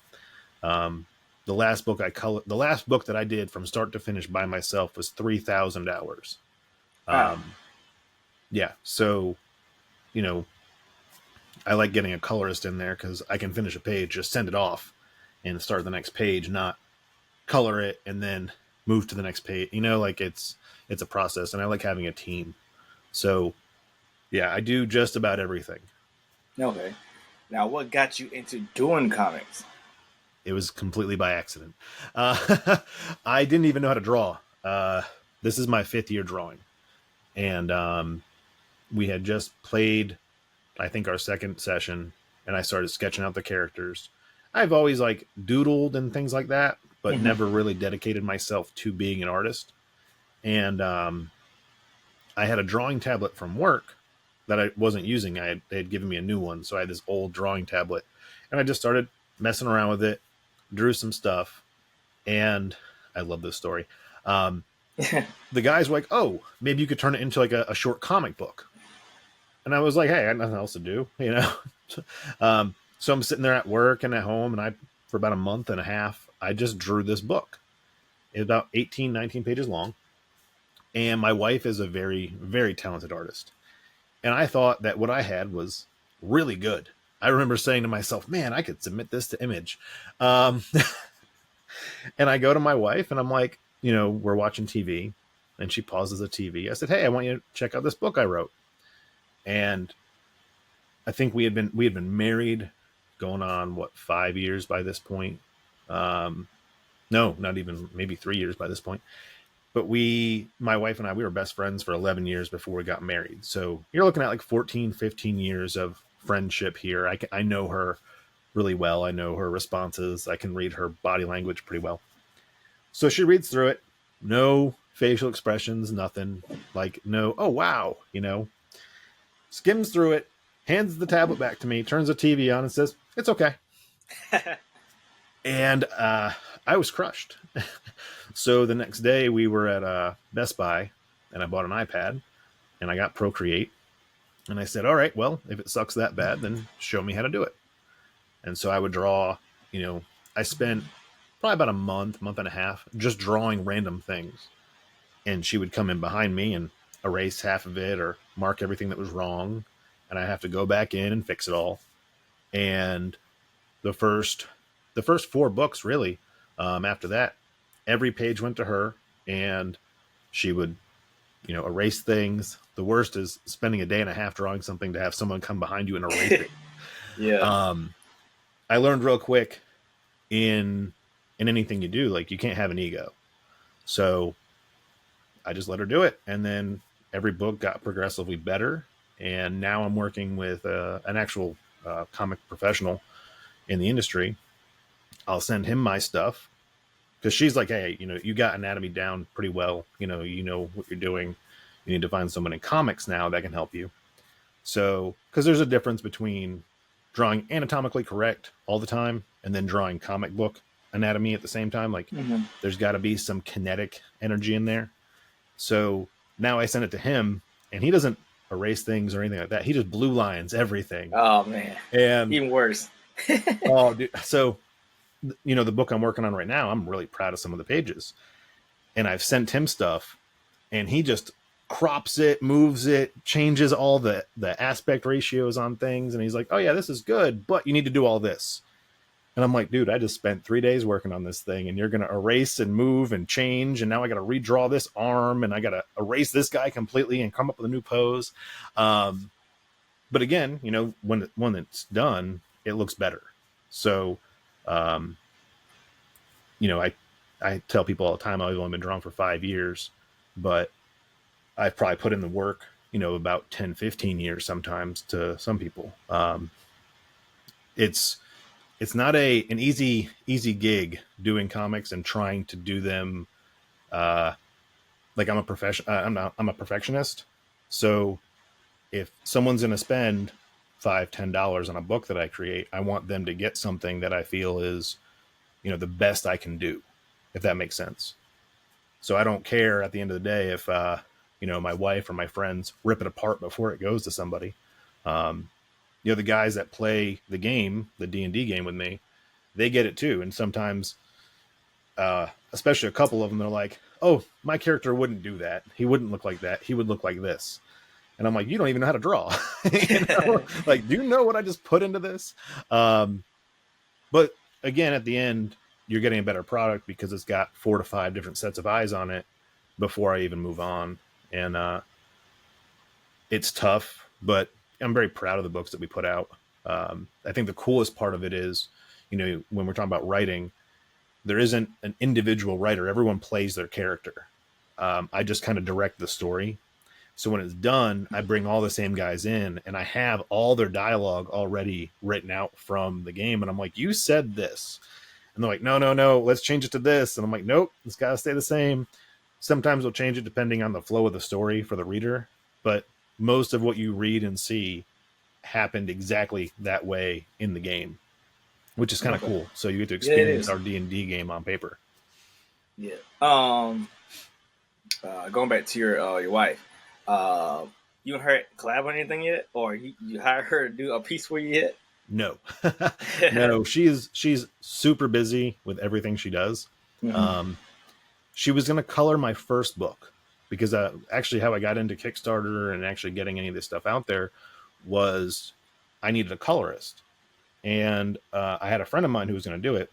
The last book that I did from start to finish by myself was 3,000 hours.
Wow.
Yeah. So, you know, I like getting a colorist in there because I can finish a page, just send it off and start the next page, not color it and then move to the next page. You know, like it's a process, and I like having a team. So yeah, I do just about everything.
Okay. Now, what got you into doing comics?
It was completely by accident. I didn't even know how to draw. This is my 5th year drawing. And we had just played, I think, our second session, and I started sketching out the characters. I've always like doodled and things like that, but never really dedicated myself to being an artist. And I had a drawing tablet from work that I wasn't using. They had given me a new one, so I had this old drawing tablet, and I just started messing around with it, drew some stuff, and I love this story. The guys were like, "Oh, maybe you could turn it into like a short comic book." And I was like, "Hey, I got nothing else to do, you know." So I'm sitting there at work and at home, and for about a month and a half, I just drew this book. It was about 18, 19 pages long. And my wife is a very, very talented artist. And I thought that what I had was really good. I remember saying to myself, man, I could submit this to Image. And I go to my wife and I'm like, you know, we're watching TV, and she pauses the TV. I said, hey, I want you to check out this book I wrote. And I think we had been married going on 5 years by this point. No, not even, maybe 3 years by this point. But my wife and I, we were best friends for 11 years before we got married. So you're looking at like 14, 15 years of friendship here. I know her really well. I know her responses. I can read her body language pretty well. So she reads through it. No facial expressions, nothing. Like, no, oh, wow, you know. skims through it, hands the tablet back to me, turns the TV on, and says, "It's okay." And I was crushed. So the next day we were at Best Buy, and I bought an iPad, and I got Procreate. And I said, all right, well, if it sucks that bad, then show me how to do it. And so I would draw, I spent probably about a month and a half just drawing random things. And she would come in behind me and erase half of it or mark everything that was wrong. And I have to go back in and fix it all. And the first 4 books, really, after that, every page went to her, and she would, erase things. The worst is spending a day and a half drawing something to have someone come behind you and erase it.
Yeah.
I learned real quick in anything you do, like, you can't have an ego. So I just let her do it. And then every book got progressively better. And now I'm working with an actual comic professional in the industry. I'll send him my stuff because she's like, hey, you got anatomy down pretty well. You know what you're doing. You need to find someone in comics now that can help you. So, because there's a difference between drawing anatomically correct all the time and then drawing comic book anatomy at the same time. Like, there's got to be some kinetic energy in there. So now I send it to him, and he doesn't erase things or anything like that. He just blue lines everything.
Oh man,
and
even worse.
Oh, dude. So, the book I'm working on right now, I'm really proud of some of the pages, and I've sent him stuff, and he just crops it, moves it, changes all the aspect ratios on things, and he's like, oh yeah, this is good, but you need to do all this. And I'm like, dude, I just spent 3 days working on this thing, and you're going to erase and move and change, and now I got to redraw this arm, and I got to erase this guy completely and come up with a new pose. But again, when it's done, it looks better. So, I tell people all the time I've only been drawing for 5 years, but I've probably put in the work, about 10, 15 years sometimes to some people. It's not an easy gig doing comics and trying to do them. Like, I'm a perfectionist. So if someone's going to spend $5, $10 on a book that I create, I want them to get something that I feel is, the best I can do, if that makes sense. So I don't care at the end of the day if, my wife or my friends rip it apart before it goes to somebody. The guys that play the game, the D&D game with me, they get it too. And sometimes, especially a couple of them, they're like, oh, my character wouldn't do that. He wouldn't look like that. He would look like this. And I'm like, you don't even know how to draw. Like, do you know what I just put into this? But again, at the end, you're getting a better product because it's got 4 to 5 different sets of eyes on it before I even move on. And it's tough, but I'm very proud of the books that we put out. I think the coolest part of it is, when we're talking about writing, there isn't an individual writer. Everyone plays their character. I just kind of direct the story. So when it's done, I bring all the same guys in, and I have all their dialogue already written out from the game. And I'm like, you said this. And they're like, no, let's change it to this. And I'm like, nope, it's got to stay the same. Sometimes we'll change it depending on the flow of the story for the reader. But most of what you read and see happened exactly that way in the game, which is kind of cool. So you get to experience our D&D game on paper.
Yeah. Going back to your wife, you and her collab on anything yet, or you hired her to do a piece for you yet?
No, no. She's super busy with everything she does. Mm-hmm. She was going to color my first book because actually how I got into Kickstarter and actually getting any of this stuff out there was I needed a colorist. And I had a friend of mine who was going to do it.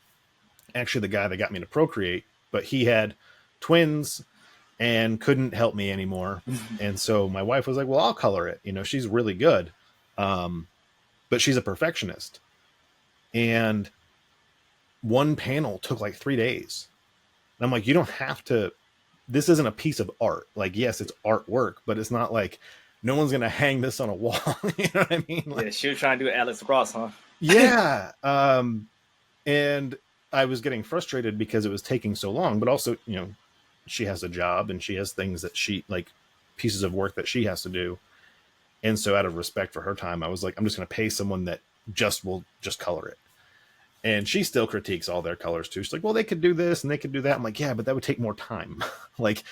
Actually, the guy that got me to Procreate, but he had twins and couldn't help me anymore. And so my wife was like, well, I'll color it. She's really good. But she's a perfectionist. And one panel took like 3 days. And I'm like, you don't have to, this isn't a piece of art. Like, yes, it's artwork, but it's not like no one's going to hang this on a wall. You know what I mean? Like,
yeah, she was trying to do Alex Ross, huh?
Yeah. And I was getting frustrated because it was taking so long, but also, she has a job and she has things that she, like, pieces of work that she has to do. And so out of respect for her time, I was like, I'm just going to pay someone that will just color it. And she still critiques all their colors too. She's like, well, they could do this and they could do that. I'm like, yeah, but that would take more time. Like,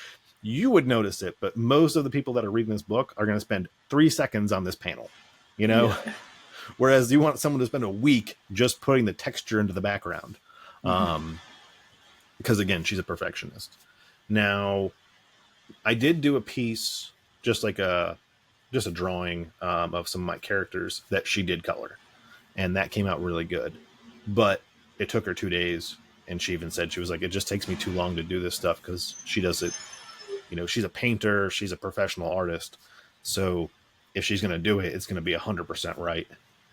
you would notice it, but most of the people that are reading this book are going to spend 3 seconds on this panel, you know? Yeah. Whereas you want someone to spend a week just putting the texture into the background. Because again, she's a perfectionist. Now, I did do a piece, just a drawing of some of my characters that she did color. And that came out really good. But it took her 2 days, and she even said, she was like, it just takes me too long to do this stuff because she does it. You know, she's a painter, she's a professional artist. So if she's going to do it, it's going to be 100% right.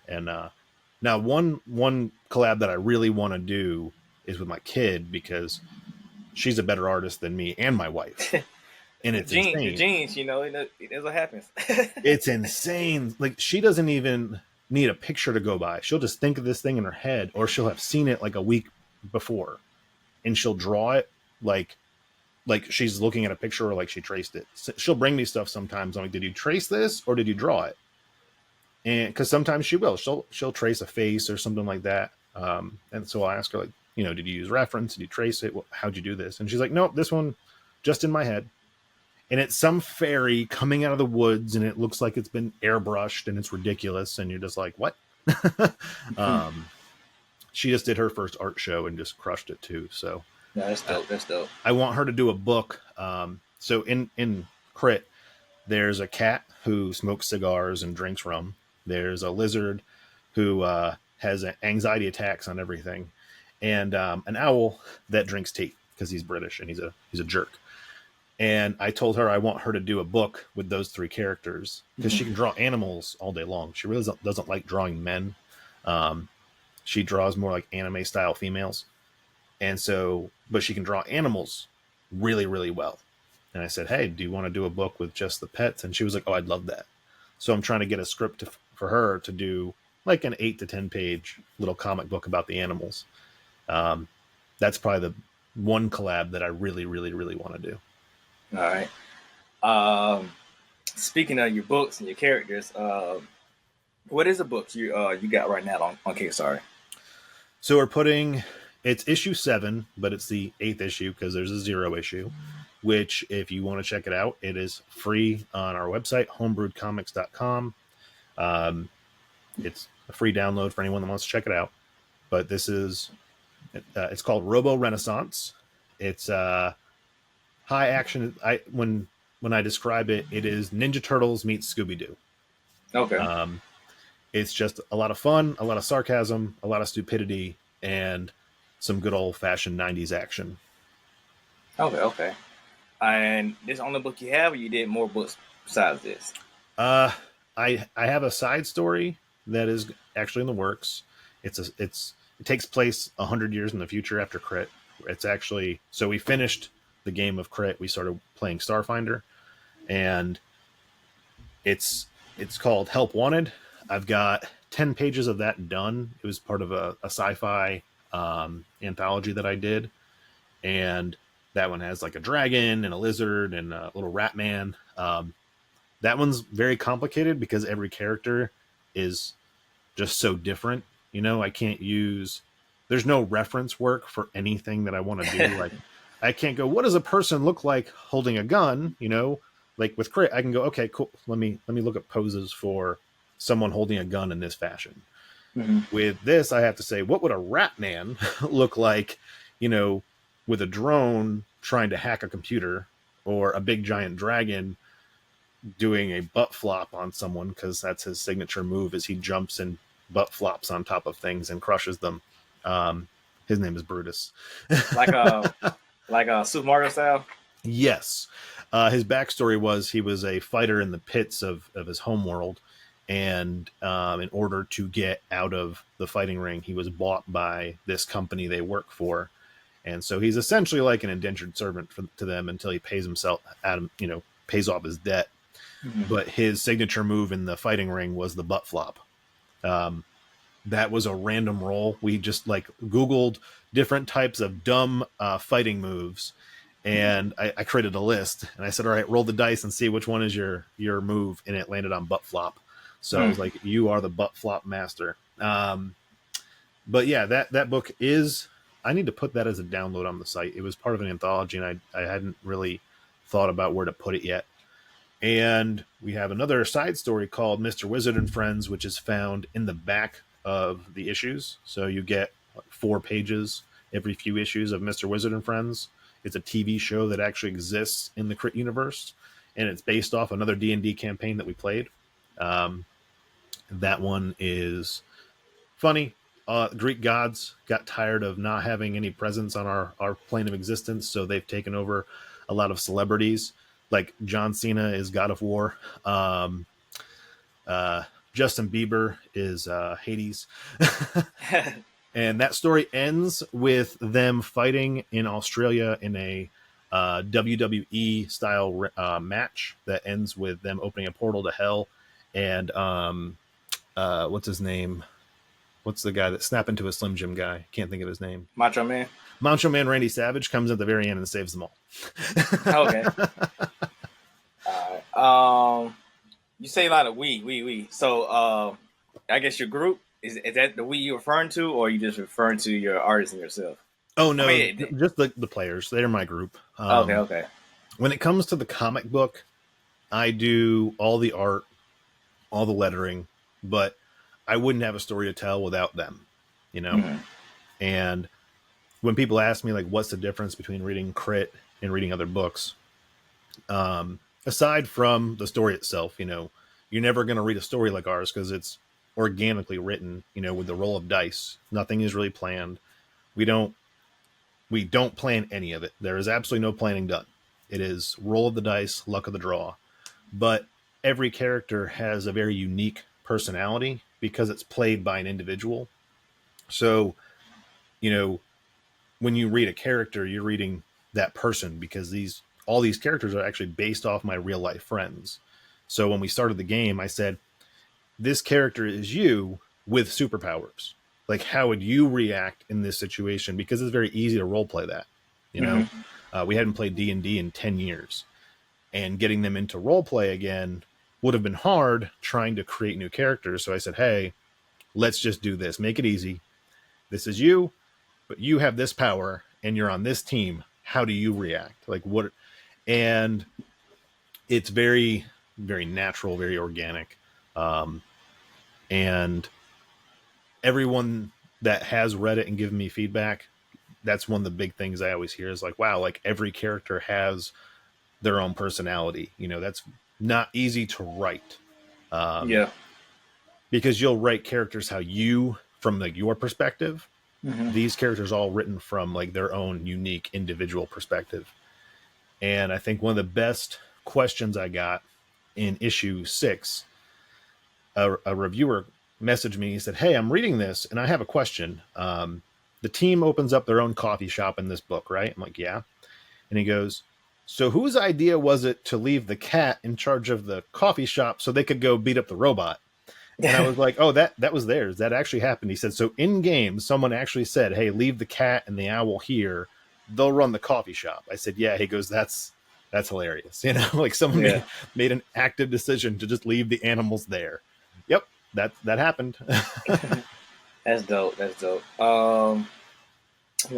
And now one collab that I really want to do is with my kid, because she's a better artist than me and my wife. And it's insane.
Genes, you know, that's what happens.
It's insane. Like, she doesn't even need a picture to go by. She'll just think of this thing in her head, or she'll have seen it like a week before, and she'll draw it like she's looking at a picture, or like she traced it. So she'll bring me stuff sometimes. I'm like, did you trace this or did you draw it? And because sometimes she will, she'll trace a face or something like that. And so I'll ask her, like, you know, did you use reference? Did you trace it? How'd you do this? And she's like, nope, this one just in my head. And it's some fairy coming out of the woods, and it looks like it's been airbrushed, and it's ridiculous. And you're just like, what? She just did her first art show and just crushed it too. So
no, that's dope. That's dope.
I want her to do a book. So in C.R.i.t, there's a cat who smokes cigars and drinks rum. There's a lizard who has anxiety attacks on everything, and an owl that drinks tea because he's British and he's a jerk. And I told her I want her to do a book with those 3 characters, because she can draw animals all day long. She really doesn't like drawing men. She draws more like anime style females. And so, but she can draw animals really, really well. And I said, hey, do you want to do a book with just the pets? And she was like, oh, I'd love that. So I'm trying to get a script for her to do like an 8 to 10 page little comic book about the animals. That's probably the one collab that I really, really, really want to do.
All right. Speaking of your books and your characters, what is the book you got right now on Kickstarter?
So we're putting, it's issue 7, but it's the 8th issue because there's a 0 issue, which if you want to check it out, it is free on our website, homebrewedcomics.com. It's a free download for anyone that wants to check it out. But this is, it's called Robo Renaissance. It's high action. When I describe it, it is Ninja Turtles meets Scooby-Doo.
Okay.
It's just a lot of fun, a lot of sarcasm, a lot of stupidity, and some good old-fashioned 90s action.
Okay. And this only book you have, or you did more books besides this?
I have a side story that is actually in the works. It takes place 100 years in the future after C.R.i.t. It's actually, so we finished the game of C.R.i.t. We started playing Starfinder, and it's called Help Wanted. I've got 10 pages of that done. It was part of a sci-fi anthology that I did, and that one has like a dragon and a lizard and a little rat man. That one's very complicated because every character is just so different. You know, I can't use, there's no reference work for anything that I want to do. Like, I can't go, what does a person look like holding a gun? You know, like with C.R.i.t, I can go, okay, cool. Let me look at poses for someone holding a gun in this fashion. Mm-hmm. With this, I have to say, what would a rat man look like, you know, with a drone trying to hack a computer, or a big giant dragon doing a butt flop on someone, because that's his signature move, is he jumps and butt flops on top of things and crushes them. His name is Brutus.
like a Super Mario style?
Yes. His backstory was he was a fighter in the pits of his homeworld, and in order to get out of the fighting ring, he was bought by this company they work for. And so he's essentially like an indentured servant to them until he pays himself pays off his debt. Mm-hmm. But his signature move in the fighting ring was the butt flop. That was a random roll. We just like Googled different types of dumb fighting moves, And I created a list, and I said, all right, roll the dice and see which one is your move. And it landed on butt flop. So I was like, you are the butt flop master. But yeah, that book is, I need to put that as a download on the site. It was part of an anthology, and I hadn't really thought about where to put it yet. And we have another side story called Mr. Wizard and Friends, which is found in the back of the issues. So you get 4 pages every few issues of Mr. Wizard and Friends. It's a TV show that actually exists in the Crit universe, and it's based off another D&D campaign that we played. That one is funny. Greek gods got tired of not having any presence on our plane of existence, so they've taken over a lot of celebrities. Like John Cena is God of War. Justin Bieber is Hades. And that story ends with them fighting in Australia in a WWE style match that ends with them opening a portal to hell. And what's his name? What's the guy that snapped into a Slim Jim guy? Can't think of his name.
Macho Man.
Macho Man Randy Savage comes at the very end and saves them all.
Okay. All right. You say a lot of we. So I guess your group is that the we you're referring to, or are you just referring to your artist and yourself?
Oh no, just the players. They're my group.
Okay.
When it comes to the comic book, I do all the art, all the lettering, but I wouldn't have a story to tell without them, you know? Mm-hmm. And when people ask me, like, what's the difference between reading Crit and reading other books? Aside from the story itself, you know, you're never going to read a story like ours because it's organically written, you know, with the roll of dice. Nothing is really planned. We don't plan any of it. There is absolutely no planning done. It is roll of the dice, luck of the draw. But every character has a very unique personality because it's played by an individual. So, you know, when you read a character, you're reading that person because all these characters are actually based off my real life friends. So when we started the game, I said, this character is you with superpowers. Like, how would you react in this situation? Because it's very easy to role play that, you know. We hadn't played D&D in 10 years, and getting them into role play again would have been hard trying to create new characters. So I said, hey, let's just do this. Make it easy. This is you, but you have this power and you're on this team. How do you react? Like what? And it's very, very natural, very organic. And everyone that has read it and given me feedback, that's one of the big things I always hear is like, wow, like every character has their own personality. You know, that's not easy to write. Because you'll write characters how you, from like your perspective, these characters all written from like their own unique individual perspective. And I think one of the best questions I got in issue 6, a reviewer messaged me. He said, hey, I'm reading this and I have a question. The team opens up their own coffee shop in this book, right? I'm like, yeah. And he goes, so whose idea was it to leave the cat in charge of the coffee shop so they could go beat up the robot? And I was like, oh, that was theirs. That actually happened. He said, so in game, someone actually said, hey, leave the cat and the owl here. They'll run the coffee shop. I said, yeah. He goes, that's hilarious. You know, like someone made an active decision to just leave the animals there. Yep. That happened.
That's dope. What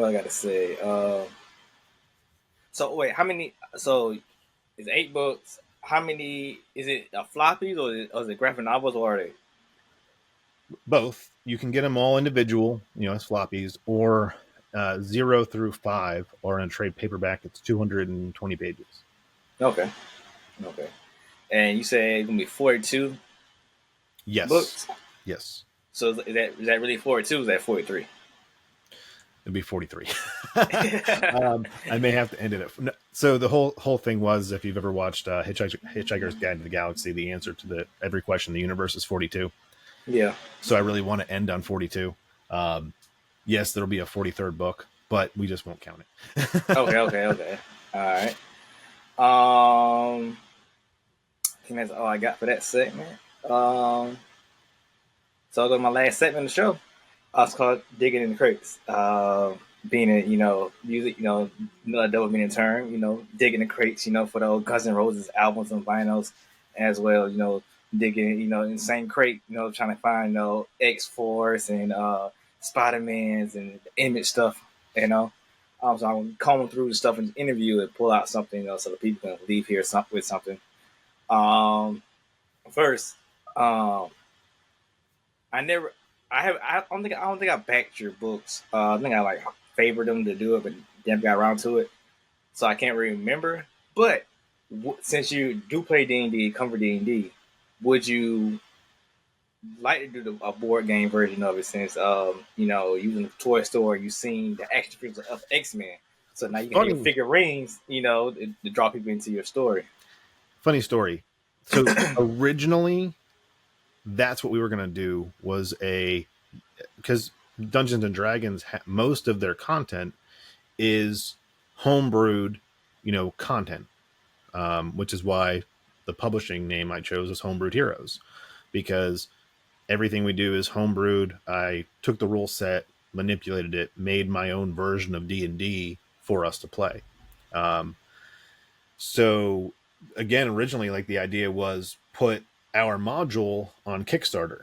I got to say? So wait, how many? So it's 8 books. How many is it? Floppies or is it graphic novels, or are they?
Both. You can get them all individual, you know, as floppies, or 0 through 5, or in a trade paperback. It's 220 pages.
Okay. And you say it's gonna be 42.
Yes.
Books.
Yes.
So is that really 42? Or is that 43?
It'd be 43. I may have to end it at. So the whole thing was, if you've ever watched Hitchhiker's Guide to the Galaxy, the answer to every question in the universe is 42.
Yeah.
So I really want to end on 42. Yes, there'll be a 43rd book, but we just won't count it.
Okay. All right. I think that's all I got for that segment. So I'll go to my last segment of the show. It's called Digging in the Crates. being a, music, another double meaning term, digging the crates, for the old Guns N' Roses albums and vinyls as well, digging, in the same crate, trying to find, X-Force and Spider-Man's and Image stuff, So I'm combing through the stuff in the interview and pull out something, so the people can leave here with something. First, I don't think I backed your books. I think I like favored them to do it, but never got around to it. So I can't really remember. But since you do play D&D, come for D&D, would you like to do a board game version of it? Since using the toy store, you've seen the action figures of X-Men, so now you can have figurines, to draw people into your story.
Funny story. So originally, that's what we were going to do, was because Dungeons and Dragons, most of their content is homebrewed, content, which is why the publishing name I chose is Homebrewed Heroes, because everything we do is homebrewed. I took the rule set, manipulated it, made my own version of D&D for us to play. So again, originally, like, the idea was put our module on Kickstarter,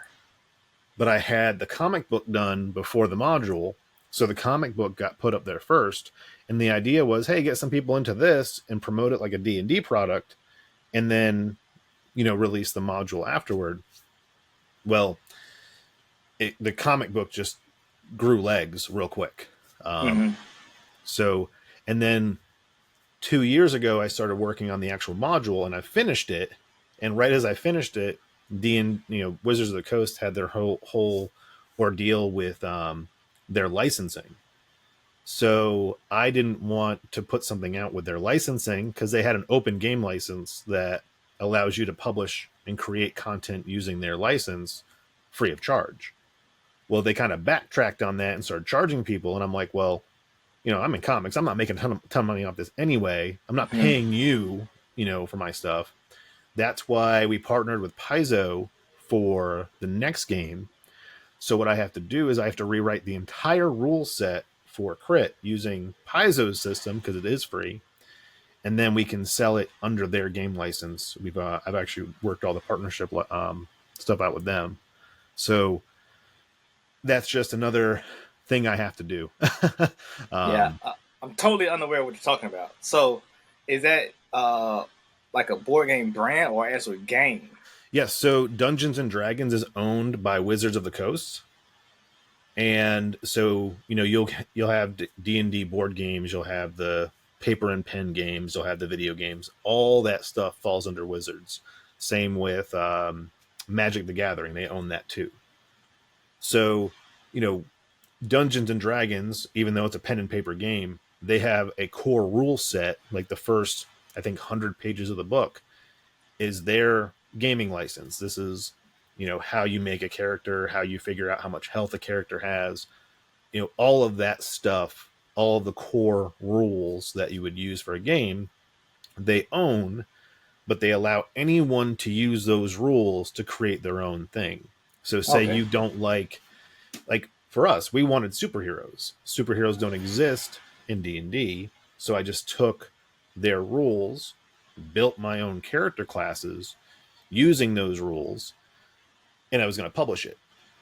but I had the comic book done before the module. So the comic book got put up there first. And the idea was, hey, get some people into this and promote it like a D&D product, and then, release the module afterward. Well, the comic book just grew legs real quick. So, and then 2 years ago, I started working on the actual module, and I finished it. And right as I finished it, Wizards of the Coast had their whole ordeal with their licensing. So I didn't want to put something out with their licensing, because they had an open game license that allows you to publish and create content using their license free of charge. Well, they kind of backtracked on that and started charging people. And I'm like, well, I'm in comics. I'm not making a ton of money off this anyway. I'm not paying you, for my stuff. That's why we partnered with Paizo for the next game. So what I have to do is I have to rewrite the entire rule set for C.R.i.t using Paizo's system, because it is free. And then we can sell it under their game license. I've actually worked all the partnership stuff out with them. So that's just another thing I have to do.
I'm totally unaware of what you're talking about. So is that like a board game brand or actual game?
Yes. So Dungeons and Dragons is owned by Wizards of the Coast. And so, you'll have D&D board games, you'll have the paper and pen games, you'll have the video games. All that stuff falls under Wizards. Same with Magic the Gathering. They own that too. So, Dungeons and Dragons, even though it's a pen and paper game, they have a core rule set. Like the first, I think, 100 pages of the book is their gaming license. This is, how you make a character, how you figure out how much health a character has, all of that stuff, all of the core rules that you would use for a game, they own, but they allow anyone to use those rules to create their own thing. So say you don't like for us, we wanted superheroes. Superheroes don't exist in D&D. So I just took their rules, built my own character classes using those rules, and I was going to publish it.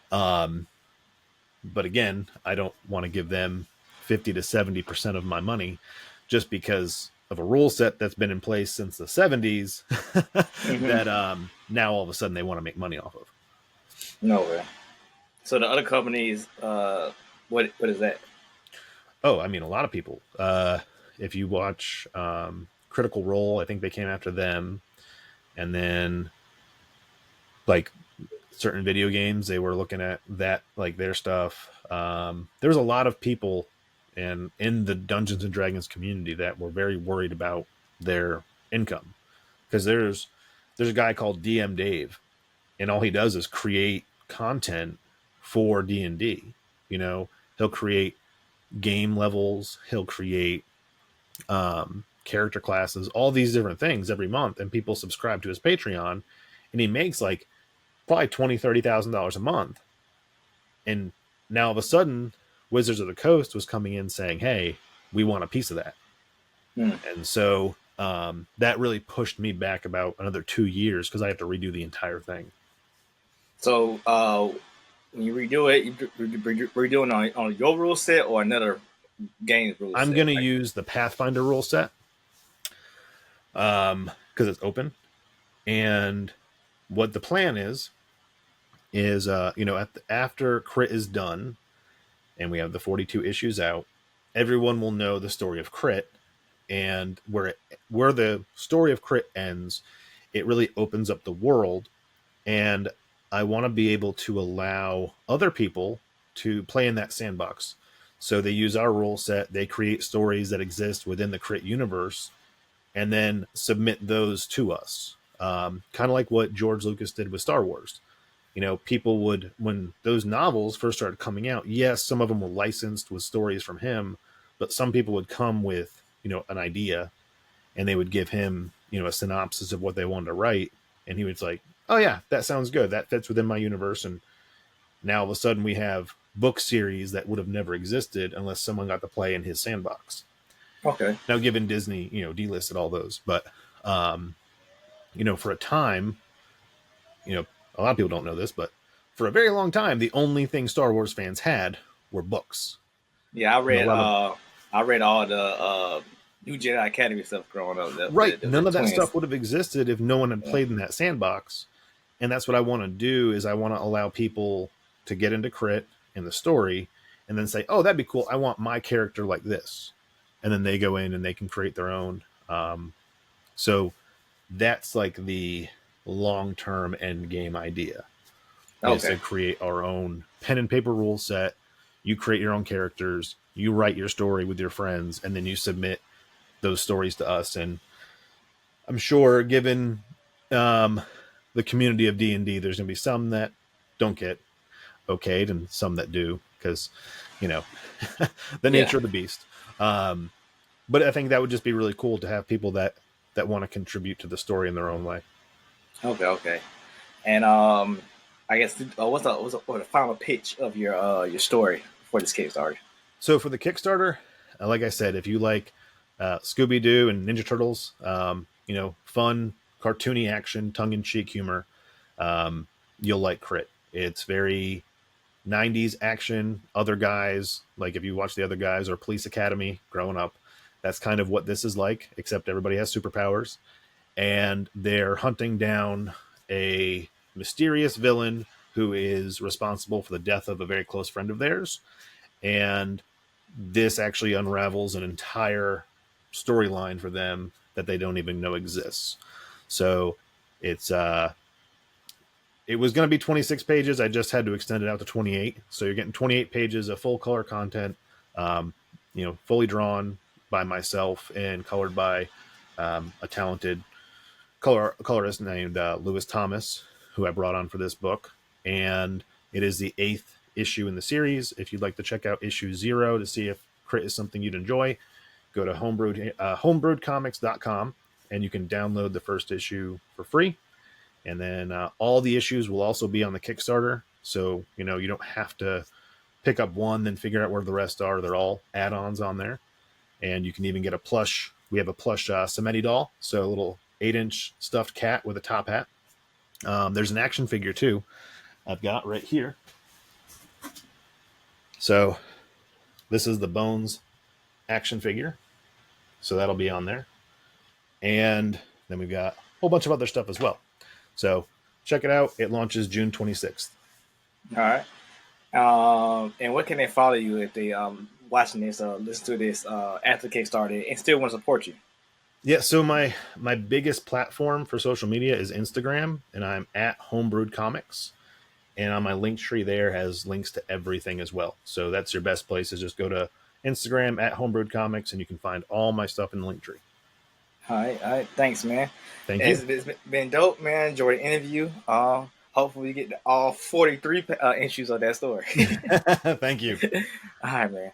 But again, I don't want to give them 50 to 70% of my money just because of a rule set that's been in place since the 70s that now all of a sudden they want to make money off of.
No way. So the other companies, what is that?
Oh, I mean, a lot of people. If you watch Critical Role, I think they came after them. And then, like, certain video games, they were looking at that, like, their stuff. There's a lot of people in the Dungeons and Dragons community that were very worried about their income. Because there's a guy called DM Dave, and all he does is create content for D&D. He'll create game levels, he'll create character classes, all these different things every month, and people subscribe to his Patreon, and he makes like probably $20,000-$30,000 a month. And now all of a sudden, Wizards of the Coast was coming in saying, hey, we want a piece of that. And so that really pushed me back about another 2 years because I have to redo the entire thing.
So when you redo it, you redo it on your rule set or another game's rule set?
I'm going to use the Pathfinder rule set because it's open. And what the plan is after Crit is done and we have the 42 issues out, everyone will know the story of Crit. And where the story of Crit ends, it really opens up the world. And I want to be able to allow other people to play in that sandbox. So they use our rule set, they create stories that exist within the Crit universe, and then submit those to us. Kind of like what George Lucas did with Star Wars. People would, when those novels first started coming out, yes, some of them were licensed with stories from him, but some people would come with, an idea, and they would give him, a synopsis of what they wanted to write. And he was like, oh yeah, that sounds good. That fits within my universe. And now all of a sudden we have book series that would have never existed unless someone got to play in his sandbox.
Okay.
Now, given Disney, delisted all those, but, for a time, a lot of people don't know this, but for a very long time, the only thing Star Wars fans had were books.
Yeah, I read all the New Jedi Academy stuff growing up.
None of that stuff would have existed if no one had played in that sandbox. And that's what I want to do is I want to allow people to get into Crit and the story and then say, oh, that'd be cool. I want my character like this. And then they go in and they can create their own. So that's like the long-term end game idea. Is to create our own pen and paper rule set. You create your own characters. You write your story with your friends, and then you submit those stories to us. And I'm sure, given the community of D&D, there's going to be some that don't get okayed and some that do because, the nature of the beast. But I think that would just be really cool to have people that want to contribute to the story in their own way.
Okay. And I guess what's the final pitch of your story for this Kickstarter?
So for the Kickstarter, like I said, if you like Scooby-Doo and Ninja Turtles, fun, cartoony action, tongue-in-cheek humor, you'll like Crit. It's very 90s action, Other Guys, like if you watch The Other Guys or Police Academy growing up, that's kind of what this is like, except everybody has superpowers. And they're hunting down a mysterious villain who is responsible for the death of a very close friend of theirs. And this actually unravels an entire storyline for them that they don't even know exists. So it was going to be 26 pages. I just had to extend it out to 28. So you're getting 28 pages of full color content, fully drawn by myself and colored by a talented colorist named Lewis Thomas, who I brought on for this book. And it is the 8th issue in the series. If you'd like to check out issue 0 to see if Crit is something you'd enjoy, go to homebrewedcomics.com and you can download the first issue for free. And then all the issues will also be on the Kickstarter. So, you don't have to pick up one, then figure out where the rest are. They're all add-ons on there. And you can even get a plush. We have a plush Samedi doll. So a little 8-inch stuffed cat with a top hat. There's an action figure too. I've got right here. So this is the Bones action figure. So that'll be on there. And then we've got a whole bunch of other stuff as well. So check it out. It launches June 26th.
All right. And what can they follow you if they watching this, listen to this after Kickstarter and still want to support you?
Yeah, so my biggest platform for social media is Instagram, and I'm at Homebrewed Comics. And on my link tree there has links to everything as well. So that's your best place is just go to Instagram at Homebrewed Comics, and you can find all my stuff in the link tree.
All right. Thanks, man.
Thank you.
It's been dope, man. Enjoy the interview. Hopefully we get all 43 issues of that story.
Thank you.
All right, man.